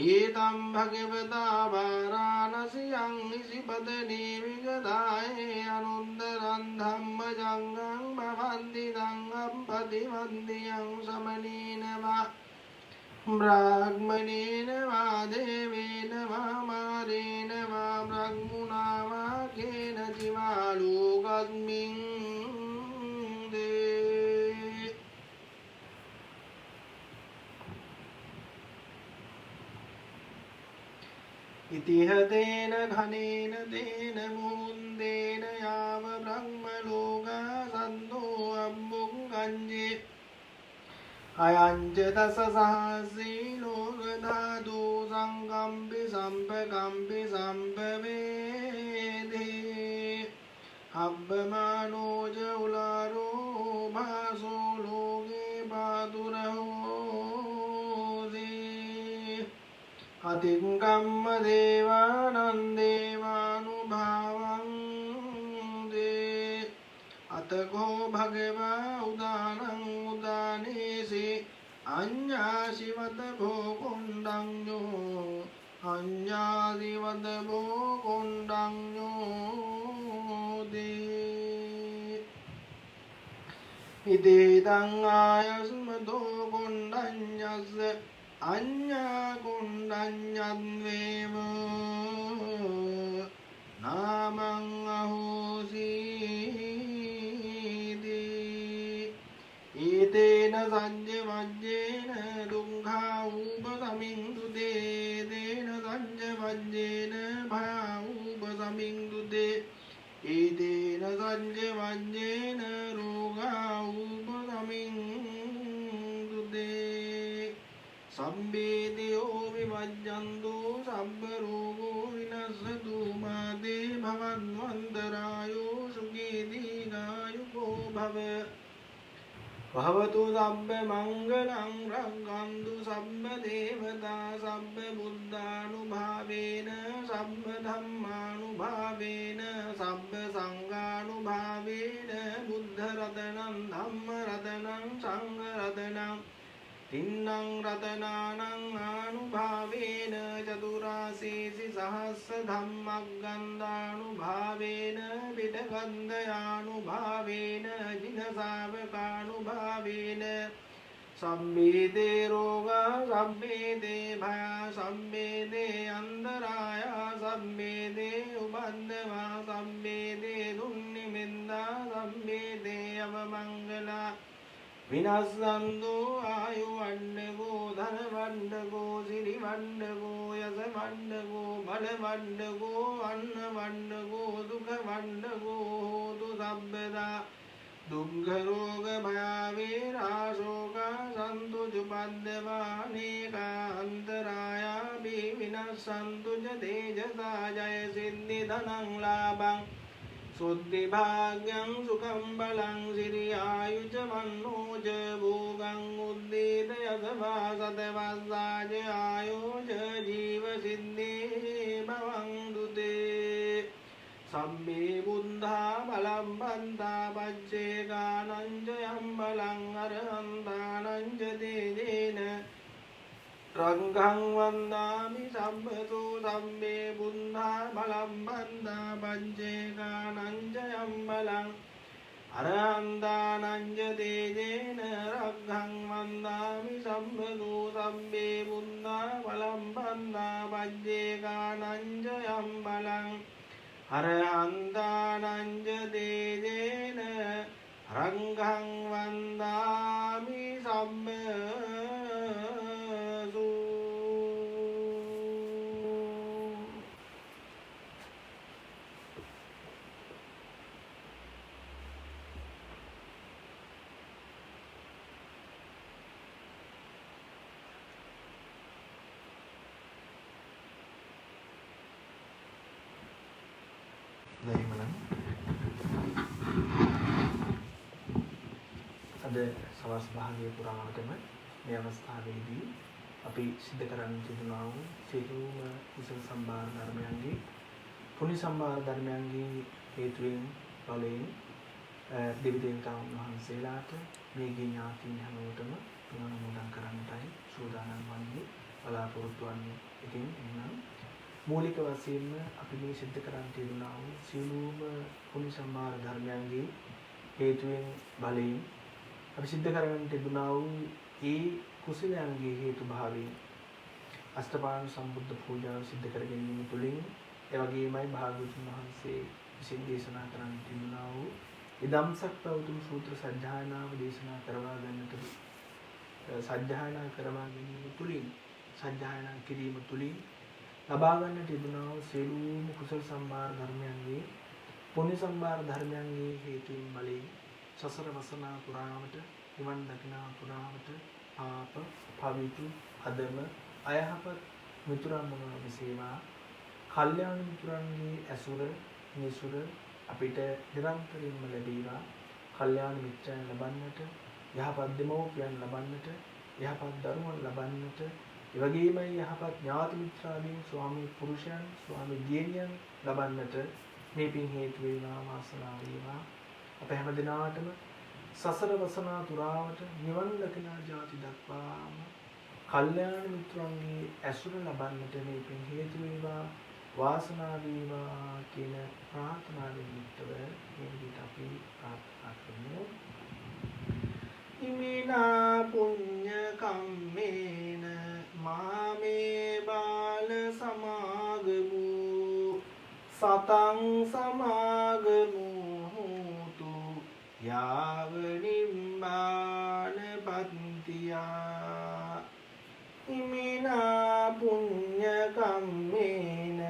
एतं भगवता वाराणस्यां ऋषिपत्नी विगदाये अनुत्तरं धम्मजङ्गं भवन्दितं अम्बदिवन्द्यं समनेन वा ब्राह्मणेन वा देवेन वा मारेण वा ब्रह्मणा वा केन जीवा लोकस्मिन् इतिह तेन घनेन तेन मुकुन्देन याव ब्रह्मलोका सन्तो अम्बुगञ्जे अयञ्च दशसहस्री लोकधातु संकम्पि सम्पकम्पि सम्पवेदे हब्बमानो च उलारो भासो लोके पातुरहोदे अतिङ्गम्म देवानं देवानुभावं दे अतको भगवा उदानं उदानेसि अन्याशिवत भोकुण्डञ्जो अन्याशिवत भोकुण्डञ्जो दे इदेतं आयस्मतो कुण्डञ्जस्य अन्या कुण्डञ्जन्वेव नामं अहोसीति एतेन सञ्जवज्येन दुःखा उपशमिन्दुते तेन सञ्जवज्येन भया उपशमिन्दुते एतेन सञ्जवज्येन रोगा उपशमिन्दुते सम्वेदयो विभज्यन्तु सर्वरोगो विनश्यतु माते भवन्वन्तरायो सुखी दीर्घायुको भव भवतु सर्वमङ्गलं रक्षन्तु सर्वदेवता सर्वबुद्धानुभावेन सर्वधर्मानुभावेन सर्वसङ्घानुभावेन बुद्धरत्नं धम्मरत्नं सङ्घरत्नं तिन्नं रत्नानां अनुभावेन चतुराशीतिसहस्रधम्मगन्धानुभावेन विदगन्धयानुभावेन जिनसावकानुभावेन සම්බේදේ රෝගා සම්බේදේ භය සම්බේදේ අන්තරාය සම්බේදේ උබන්දවා සම්බේදේ දුන්නිමෙන්දා සම්බේදේ අවමංගලා විනස්සන්තු ආයු වණ්ඩකෝ ධන වණ්ඩකෝ සිරි වණ්ඩකෝ යස වණ්ඩකෝ බල වණ්ඩකෝ අන්න වණ්ඩකෝ දුක වණ්ඩකෝ හෝතු සබ්බදා දුක්ඛ රෝග භය වේරා ශෝක සන්තු ජුපද්දවානේකා අන්තරාය විනස්සන්තු ච තේජසා ජය සිද්ධි ධනං ලාභං සුද්ධි භාග්‍යං සුඛං බලං සිරි ආයුච මන්නෝච භෝගං උද්දීත යසවා සතවස්සාජ ආයෝච ජීව සිද්ධි භවං දුතේ සම්මේ බුද්ධා බලම් බන්තා පච්චේකානං ච යම් බලං අරහන්තානං ච තේජේන රංගං වන්දාමි සම්බතු සම්මේ බුද්ධා බලම් බන්තා පච්චේකානං ච යම් බලං අරහන්තානං ච තේජේන රංගං වන්දාමි සම්බතු සම්මේ බුද්ධා බලම් බන්තා පච්චේකානං ච යම් බලං අරහන්තානං ච තේජේන රංගං වන්දාමි සම්බතු අද සවස් භාගයේ පුරාවටම මේ අවස්ථාවේදී අපි සිද්ධ කරන්න තිබුණා වූ සියලුම කුසල සම්භාර ධර්මයන්ගේ පුණ්‍ය සම්භාර ධර්මයන්ගේ හේතුවෙන් බලයෙන් දෙවි දේවතාවුන් වහන්සේලාට මේ ඥාතින් හැමෝටම පුණ්‍ය අනුමෝදන් කරන්නටයි සූදානම් වන්නේ බලාපොරොත්තු වන්නේ. ඉතින් එහෙනම් මූලික වශයෙන්ම අපි මේ සිද්ධ කරන්න තිබුණා වූ සියලුම පුණ්‍ය සම්භාර ධර්මයන්ගේ හේතුවෙන් බලයෙන් අපි සිද්ධ කරගන්න තිබුණා වූ ඒ කුසලයන්ගේ හේතු භාවයෙන් අෂ්ටපාණ සම්බුද්ධ පූජාව සිද්ධ කර ගැනීම තුළින් ඒ වගේමයි භාග්‍යවතුන් වහන්සේ විසින් දේශනා කරන්න තිබුණා වූ ඉදම්සක් පවතුම් සූත්‍ර සජ්ජායනාව දේශනා කරවා ගන්නට සජ්ජායනා කරවා ගැනීම තුළින් සජ්ජායනා කිරීම තුළින් ලබා ගන්න තිබුණා වූ සියලුම කුසල සම්භාර ධර්මයන්ගේ පුණ්‍ය සම්භාර ධර්මයන්ගේ හේතුන් බලයෙන් සසර වසනා පුරාවට නිවන් දකිනා පුරාවට පාප පවිතු අදම අයහපත් මිතුරන්ව විසේවා කල්යාණ මිතුරන්ගේ ඇසුර නිසුර අපිට නිරන්තරයෙන්ම ලැබීවා කල්යාණ මිත්‍රයන් ලබන්නට යහපත් දෙමව්පියන් ලබන්නට යහපත් දරුවන් ලබන්නට ඒ වගේමයි යහපත් ඥාති මිත්‍රාදීන් ස්වාමී පුරුෂයන් ස්වාමී දියණියන් ලබන්නට මේ පින් හේතු වේවා වාසනාව වේවා අප හැම දිනාටම සසර වසනා තුරාවට නිවන් දකිනා ජාති දක්වාම කල්යාණ මිත්‍රන්ගේ ඇසුර ලබන්නට මේ පින් හේතු වේවා වාසනාව වේවා කියන ප්‍රාර්ථනාවෙන් යුක්තව මේ විදිහට අපි ප්‍රාර්ථනා කරමු. ඉමිනා පුඤ්ඤ කම්මේන මාමේ බාල සමාගමු සතං සමාගමු යාව නිම්මාන පන්තියා ඉමිනා පුඤ්ඤ කම්මේන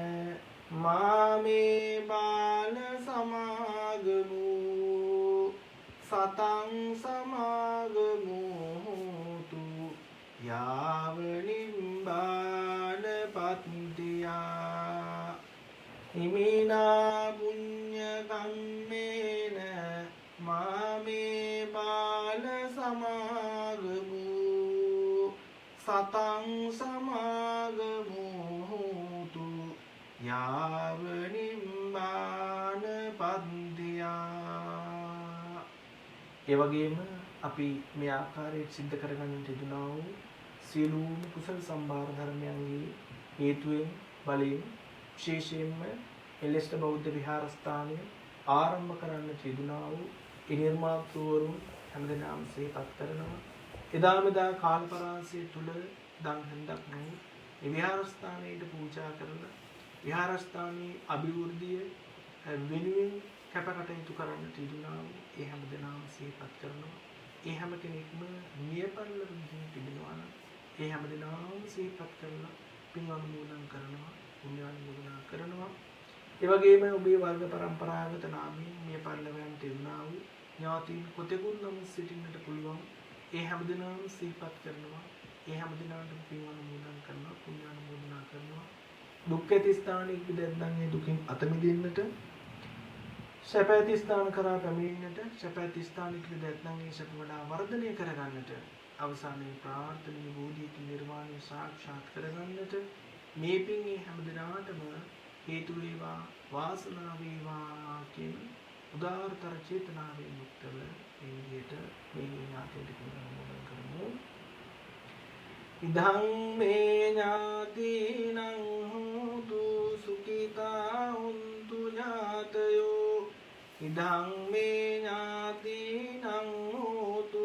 මාමේ බාල සමාගමු සතං සමාගමු හෝතු යාව නිම්මාන පන්තියා ඉමිනා පුඤ්ඤ කම්මේන මාමේ බාල සමාගමු සතං සමාගමු හෝතු යාව නිම්මාන පන්තියා. ඒ වගේම අපි මේ ආකාරයට සිද්ධ කරගන්න තිබුණා වූ සියලුම කුසල සම්භාර ධර්මයන්ගේ හේතුවෙන් බලයෙන් විශේෂයෙන්ම එලෙස්ට බෞද්ධ විහාරස්ථානය ආරම්භ කරන්න තිබුණා වූ නිර්මාතෘවරුන් හැමදෙනාම සිහිපත් කරනවා. එදා මෙදා කාල පරාසය තුල දන් හඳක් නොවු මේ විහාරස්ථානයේ පූජා කරලා විහාරස්ථානයේ අභිවෘද්ධිය වෙනුවෙන් කැපකටයුතු කරන්න තිබුණා වූ ඒ හැම දෙනාම සිහිපත් කරනවා. ඒ හැම කෙනෙක්ම මියපරලොව ගිහින් තිබෙනවා නම් ඒ හැම දෙනාම සිහිපත් කරලා පින් අනුමෝදන් කරනවා, පුණ්‍ය අනුමෝදනා කරනවා. ඒ වගේම ඔබේ වර්ග પરම්පරාගත නාමයෙන් මියපරලොවෙන් තිබුණා වූ ඥාතීන් කොතෙකුත් නම් සිටින්නට පුළුවන්. ඒ හැම දෙනාම සිහිපත් කරනවා. ඒ හැම දෙනාටම පින් අනුමෝදන් කරනවා, පුණ්‍ය අනුමෝදනා කරනවා. දුක් ඇති ස්ථානයක ඉඳන් ඒ දුකින් අත මිදෙන්නට, සැප ඇති ස්ථාන කරා පැමිණෙන්නට, සැප ඇති ස්ථානයක ඉඳන් ඒ සැප වඩා වර්ධනය කරගන්නට, අවසානයේ ප්‍රාර්ථනීය බෝධියකින් නිර්වාණය සාක්ෂාත් කරගන්නට මේ පින් මේ හැම දිනාටම හේතු වේවා, වාසනාව වේවා කියන උදාාරතර චේතනාවෙන් යුක්තව මේ විදියට මේ ඥාතියට පින් අනුමෝදන් කරමු. ඉදං මේ ඥාතිනං හෝතු සුඛිතා හොන්තු ඥාතයෝ. ඉදං මේ ඥාතිනං හෝතු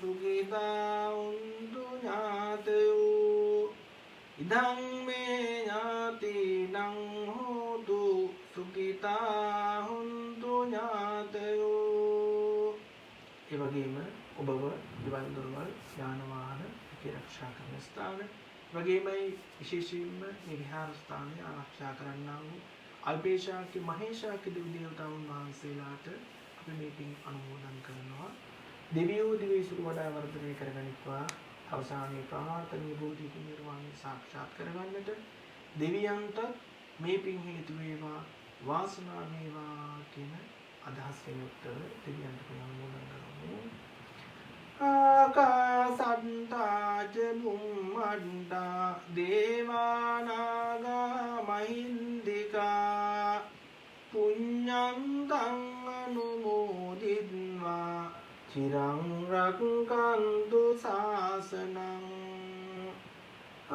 සුඛිතා හොන්තු ඥාතයෝ. ඉදං මේ ඥාතිනං හෝතු සුඛිතා හොන්තු ඥාතයෝ. ඒ වගේම ඔබව දිවල් දොරවල් යාන වාහන ආරක්ෂා කරන ස්ථාන වගේමයි විශේෂයෙන්ම මේ විහාරස්ථානය ආරක්ෂා කරන්නා වූ අල්පේශාක්‍ය මහේශාක්‍ය දෙවි දේවතාවුන් වහන්සේලාට අපි මේ පින් අනුමෝදන් කරනවා. දෙවියෝ දිවිසුරු වඩා වර්ධනය කරගනිත්වා. අවසානයේ ප්‍රාර්ථනීය බෝධියකින් නිර්වාණය සාක්ෂාත් කරගන්නට දෙවියන්ට මේ පින් හේතු වේවා, වාසනාව වේවා කියන අදහසින් යුක්තව දෙවියන්ට පින් අනුමෝදන් කරමු. ආකාසත්තා ච බුම්මත්තා දේවානාගා මහින්దికා පුඤ්ඤන්තං අනුමෝදිත්වා චිරං රක්ඛන්තු ශාසනං.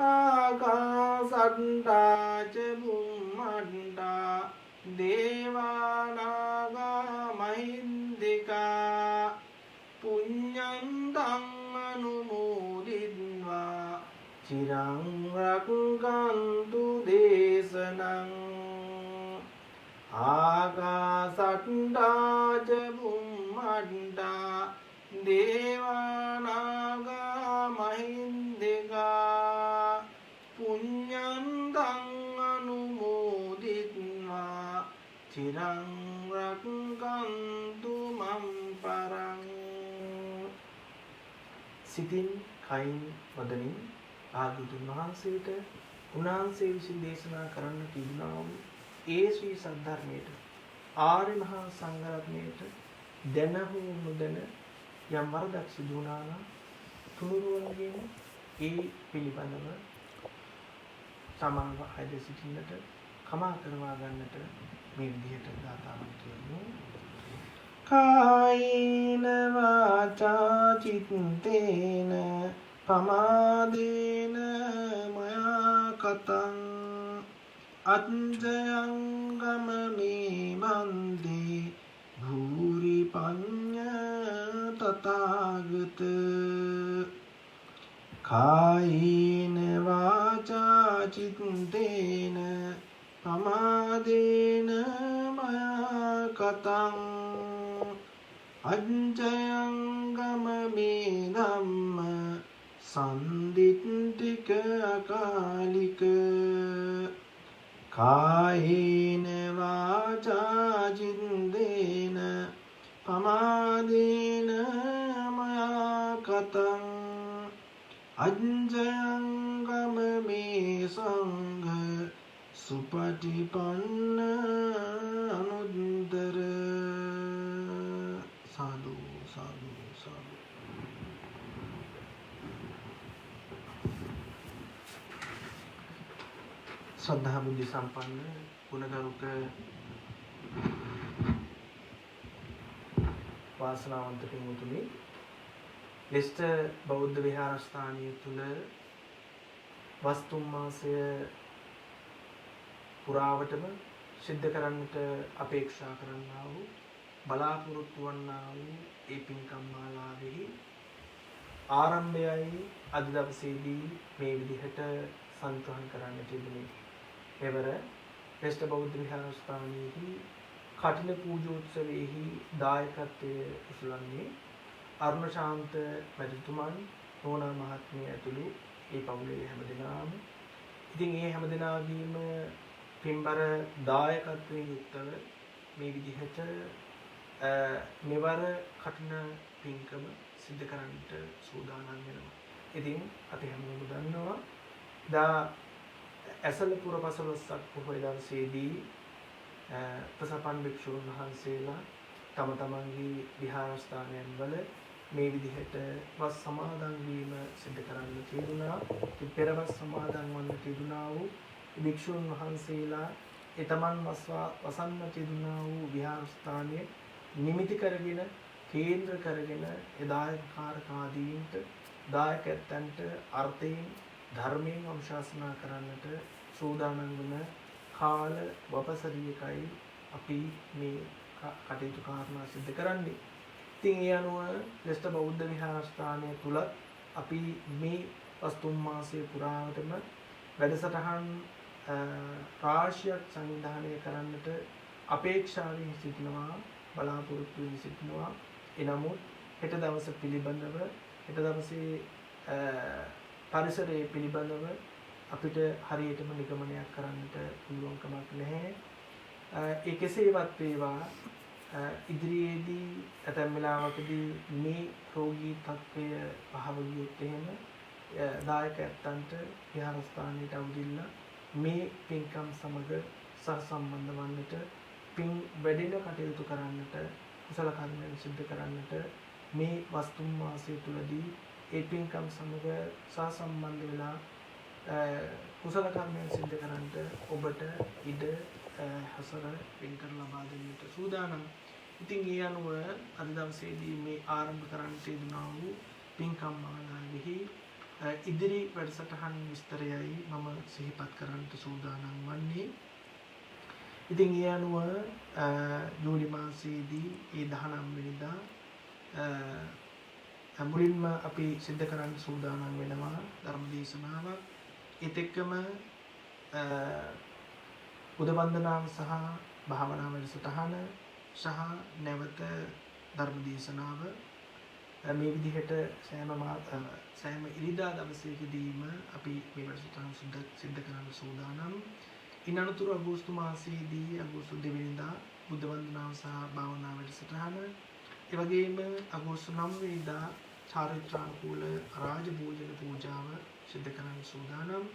ආකාසත්තා ච බුම්මත්තා දේවානාගා මහින්దికා පුඤ්ඤන්තං අනුමෝදිත්වා චිරං රක්ඛන්තු දේශනං. ආකාසට්ටා ච බුම්මට්ටා දේවානාගා මහින්దికා පුඤ්ඤන්තං අනුමෝදිත්වා චිරං රක්ඛන්තු මම් පරං. සිතින් කයින් වදනින් භාග්‍යවතුන් වහන්සේට උන්වහන්සේ විසින් දේශනා කරන්න තිබුණා වූ ඒ ශ්‍රී සද්ධර්මයට ආර්ය මහා සංඝරත්නයට දැන හෝ නොදැන යම් වරදක් සිදු වුණා නම් තුනුරුවන්ගෙන් ඒ පිළිබඳව සමාව හැද සිටින්නට, කමා කරවා ගන්නට මේ විදිහට ගාථාවක් කියමු. කායේන වාචා චිත්තේන පමාදේන මයා කතං අත්ජයංගම මේ බන්දේ භූරි පඤ්ඤ තථාගත. කායේන වාචා චිත්තේන පමාදේන මයා කතං අජ්ජයංගම මේ ධම්ම සම්දිත්තික අකාලික. කායේන වාචා චිත්තේන පමාදේන මයා කතං අජ්ජයංගම මේ සංඝ සුපටිපන්න අනුත්තර. සාදු සාදු සාදු. ශ්‍රද්ධා බුද්ධ සම්පන්න ගුණගරුක වාසනාවන්ත පින්වතුනි, ලෙස්ටර් බෞද්ධ විහාරස්ථානය තුල වස්තුම් මාසය පුරාවටම සිද්ධ කරන්නට අපේක්ෂා කරන්නා වූ, බලාපොරොත්තු වන්නා වූ ඒ පින්කම් මාලාවෙහි ආරම්භයයි අද දවසේදී මේ විදිහට සන්තුහන් කරන්න තිබුණේ. එවර වෙස්ට බෞද්ධ විහාරස්ථානයේහි කඨින පූජෝත්සවයේහි දායකත්වයේ උසුලන්නේ අරුණ ශාන්ත මැතිතුමන්, නෝනා මහත්මිය ඇතුළු ඒ පවුලේ හැමදෙනාම. ඉතින් ඒ හැමදෙනාගේම පින්බර දායකත්වයෙන් යුක්තව මේ විදිහට මෙවර කඨින පින්කම සිද්ධ කරන්නට සූදානම් වෙනවා. ඉතින් අපි හැමෝම දන්නවා දා ඇසළ පුර පසළොස්වක පොහොය දවසේදී ප්‍රසපන් භික්ෂුන් වහන්සේලා තම තමන්ගේ විහාරස්ථානයන් වල මේ විදිහට වස් සමාදන් වීම සිදු කරන්න තියුණා. පෙරවස් සමාදන් වන්න තියුණා වූ භික්ෂුන් වහන්සේලා ඒ තමන් වසන්න තියුණා වූ විහාරස්ථානයේ නිමිති කරගෙන කේන්ද්‍ර කරගෙන දායකකාරකාදීන්ට දායකයන්ට අර්ථයෙන් ධර්මයෙන් අනුශාසනා කරන්නට සූදානම් වන කාල වපසරියකයි අපි මේ කටයුතු කාරණා සිදු කරන්නේ. ඉතින් ඒ අනුව ශ්‍රේෂ්ඨ බෞද්ධ විහාරස්ථානය තුල අපි මේ වස්තුම් මාසයේ පුරාවටම වැඩසටහන් රාශියක් සංවිධානය කරන්නට අපේක්ෂාවෙන් සිටිනවා, බලාපොරොත්තු වෙමින් සිටිනවා. එනමුත් හෙට දවස පිළිබඳව හෙට දවසේ පරිසරයේ පිළිබඳව අපිට හරියටම නිගමනයක් කරන්නට පුළුවන්කමක් නැහැ. ඒ කෙසේවත් වේවා ඉදිරියේදී ඇතැම් වෙලාවකදී මේ රෝගී තත්ත්වය පහව ගියොත් එහෙම දායකයන්ට විහාරස්ථානයට අවුදින්න මේ පින්කම් සමග සහසම්බන්ධ වන්නට, පින් වැඩෙන කටයුතු කරන්නට, කුසල කර්මයන් සිදු කරන්නට මේ වස්තුම් මාසය තුලදී ඒ පින්කම් සමග සහසම්බන්ධ වෙලා කුසල කර්මයන් සිදු කරන්නට ඔබට ඉඩ හසර පින්කර ලබා දෙන්නට සූදානම්. ඉතින් ඒ අනුව අද දවසේදී මේ ආරම්භ කරන්නට යෙදුනා වූ පින්කම් මාලාවෙහි ඉදිරි වැඩසටහන් විස්තරයයි මම සිහිපත් කරන්නට සූදානම් වන්නේ. ඉතින් ඒ අනුව ජූලි මාසයේදී ඒ 19 වෙනිදා මුලින්ම අපි සිද්ධ කරන්න සූදානම් වෙනවා ධර්ම දේශනාවක්. ඒත් එක්කම බුද්ධ වන්දනාව සහ භාවනා වැඩසටහන සහ නැවත ධර්ම දේශනාව මේ විදිහට සෑම ඉරිදා දවසේදීම අපි මේ වැඩසටහන සිද්ධ කරන්න සූදානම්. ඉන් අනතුරු අගෝස්තු මාසයේදී අගෝස්තු 2 වෙනිදා බුද්ධ වන්දනාව සහ භාවනා වැඩසටහන, ඒ වගේම අගෝස්තු 9 වෙනිදා චාරිත්‍රානුකූල රාජ භෝජන පූජාව සිද්ධ කරන්න සූදානම්.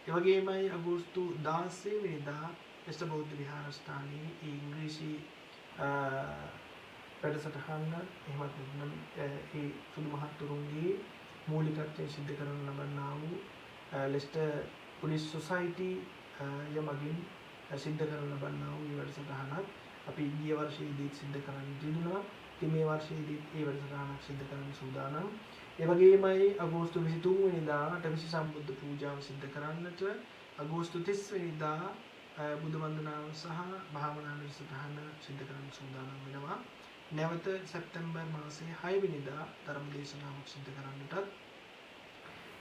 ඒ වගේමයි අගෝස්තු 16 වෙනිදා ශ්‍රේෂ්ඨ බෞද්ධ විහාරස්ථානයේ ඉංග්‍රීසි වැඩසටහන එහෙමත් නැත්නම් ඒ සුදු මහත්තුරුන්ගේ මූලිකත්වයෙන් සිද්ධ කරන ලබන්නා වූ ලෙස්ටර් පොලිස් සොසයිටි යමගින් සිද්ධ කරන ලබන්නා වූ වැඩසටහනක් අපි ගිය වර්ෂයේදී සිද්ධ කරන්න තිබුණා. ඉතින් මේ වර්ෂයේදී ඒ වැඩසටහනක් සිද්ධ කරන්න සූදානම්. ඒ වගේමයි අගෝස්තු 23 වෙනිදා අටවිසි සම්බුද්ධ පූජාව සිද්ධ කරන්නට, අගෝස්තු 30 වෙනිදා බුද්ධ වන්දනාව සහ භාවනා වැඩසටහන සිද්ධ කරන්න සූදානම් වෙනවා. නැවත සැප්තැම්බර් මාසයේ 6 වෙනිදා ධර්ම දේශනාවක් සිද්ධ කරන්නටත්,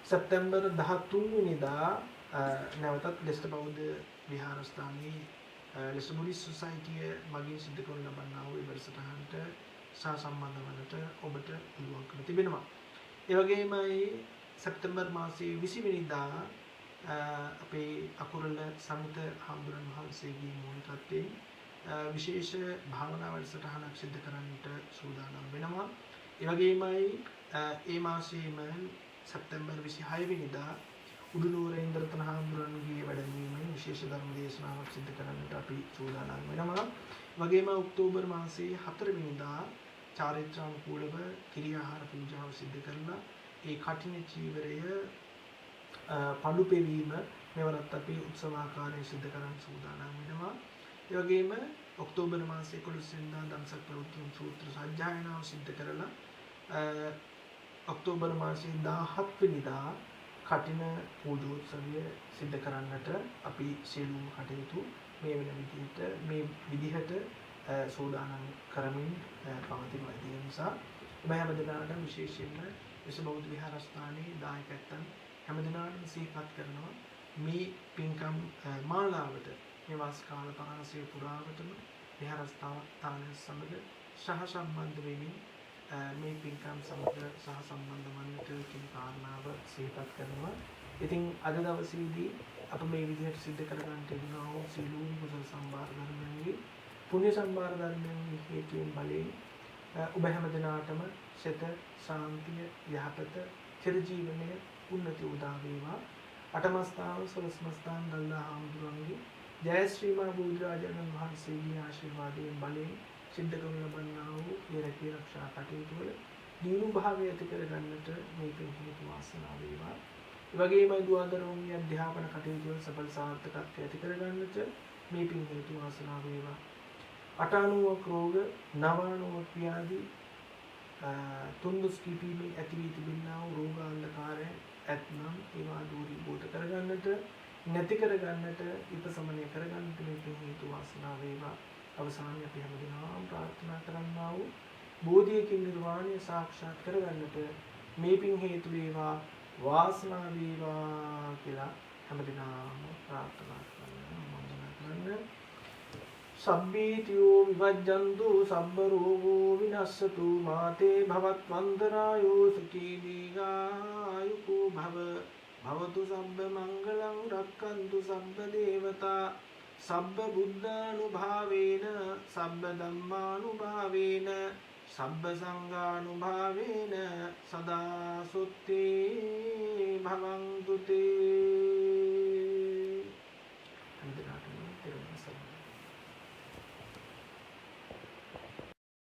සැප්තැම්බර් 13 වෙනිදා නැවතත් ශ්‍රේෂ්ඨ බෞද්ධ විහාරස්ථානයේ ශ්‍රේෂ්ඨ බුද්දිස්ට් සොසයිටිය මගින් සිද්ධ කරන ලබන්නා වූ වැඩසටහනට සහසම්බන්ධ වන්නට ඔබට පුළුවන්කම තිබෙනවා. ඒ වගේමයි සැප්තැම්බර් මාසයේ 20 වෙනිදා අපේ අකුරල සමිත හාමුදුරන් වහන්සේගේ මූලිකත්වයෙන් විශේෂ භාවනා වැඩසටහනක් සිදු කරන්නට සූදානම් වෙනවා. ඒ වගේමයි ඒ මාසයේම සැප්තැම්බර් 26 වෙනිදා උඩුනුවර ඉන්ද්‍රතන හාමුදුරන්ගේ වැඩමවීමෙන් විශේෂ ධර්ම දේශනාවක් සිදු කරන්නට අපි සූදානම් වෙනවා. වගේම ඔක්තෝබර් මාසයේ 4 වෙනිදා චාරිත්‍රානුකූලව කිරියාහාර පූජාව සිදු කරලා ඒ කඨින චීවරය පඳු පෙවීම මෙවරත් අපි උත්සවාකාරයෙන් සිදු කරන්න සූදානම් වෙනවා. ඒ වගේම ඔක්තෝබර් මාසයේ 11 වෙනිදා දම්සක් ප්‍රවෘත්ති සූත්‍ර සජ්ජායනාව සිදු කරලා ඔක්තෝබර් මාසයේ 17 වෙනිදා කඨින පූජෝත්සවය සිදු කරන්නට අපි සියලුම කටයුතු මේ විදිහට සූදානම් කරමින් පවතින නිසා ඔබ හැම දිනකටම විශේෂයෙන්ම විශ්ව බෞද්ධ විහාරස්ථානයේ දායකයන් හැමදිනාටම සිහිපත් කරනවා මේ පින්කම් මාලාවට මේ වාස් කාල පරාසය පුරාවටම විහාරස්ථානය සමග සහසම්බන්ධ වෙමින් මේ පින්කම් සමග සහසම්බන්ධ වන්නට කියන කාරණාව සිහිපත් කරනවා. ඉතින් අද දවසේදී අප මේ විදිහට සිද්ධ කරගන්න තිබුණා වූ සියලුම කුසල සම්භාර ධර්මයන්ගේ පුණ්‍ය සම්භාර ධර්මයන්ගේ හේතුයෙන් බලයෙන් ඔබ හැම දිනාටම සිත ශාන්තිය යහපත චිරජීවනය උන්නති උදා වේවා. අටමස්ථාන සොළොස්මස්ථාන දල්ලා හාමුදුරන්ගේ ජය ශ්‍රී මා බුදුරජාණන් වහන්සේගේ ආශිර්වාදයෙන් බලයෙන් සිද්ධ කරන ලබන්නා වූ ඒ රැකී ආරක්ෂා කටයුතු වල දියුණු භාවය ඇති කරගන්නට මේ පින් හේතු වාසනා වේවා. ඒ වගේම දුආදරෝන්ගේ අධ්‍යාපන කටයුතු වල සඵල සාර්ථකත්වය ඇති කරගන්නට මේ පින් හේතු වාසනා වේවා. 98 රෝග 99 ව්‍යාධි තුන්දුස් කිපීමේ ඇති වී තිබෙනා වූ රෝග අන්ධකාරය ඇතනම් ඒවා දුරීභූත කරගන්නට නැති කරගන්නට විපසමනය කරගන්නට මේ පින් හේතු වාසනා වේවා. අවසානයේ අපි හැමදෙනාම ප්‍රාර්ථනා කරන්නා වූ බෝධියකින් නිර්වාණය සාක්ෂාත් කරගන්නට මේ පින් හේතු වේවා වාසනා වේවා කියලා හැමදෙනාම ප්‍රාර්ථනා කරන්න. සබ්බීතියෝ විවජ්ජන්තු සබ්බ රෝගෝ විනස්සතු මාතේ භවත් වන්දනායෝ සුඛී දීඝායුකෝ භව භවතු සබ්බ මංගලං රක්ඛන්තු සබ්බ දේවතා සබ්බ බුද්ධානුභාවේන සබ්බ ධම්මානුභාවේන සබ්බ සංඝානුභාවේන සදා සුත්තේ භවන්තු තේ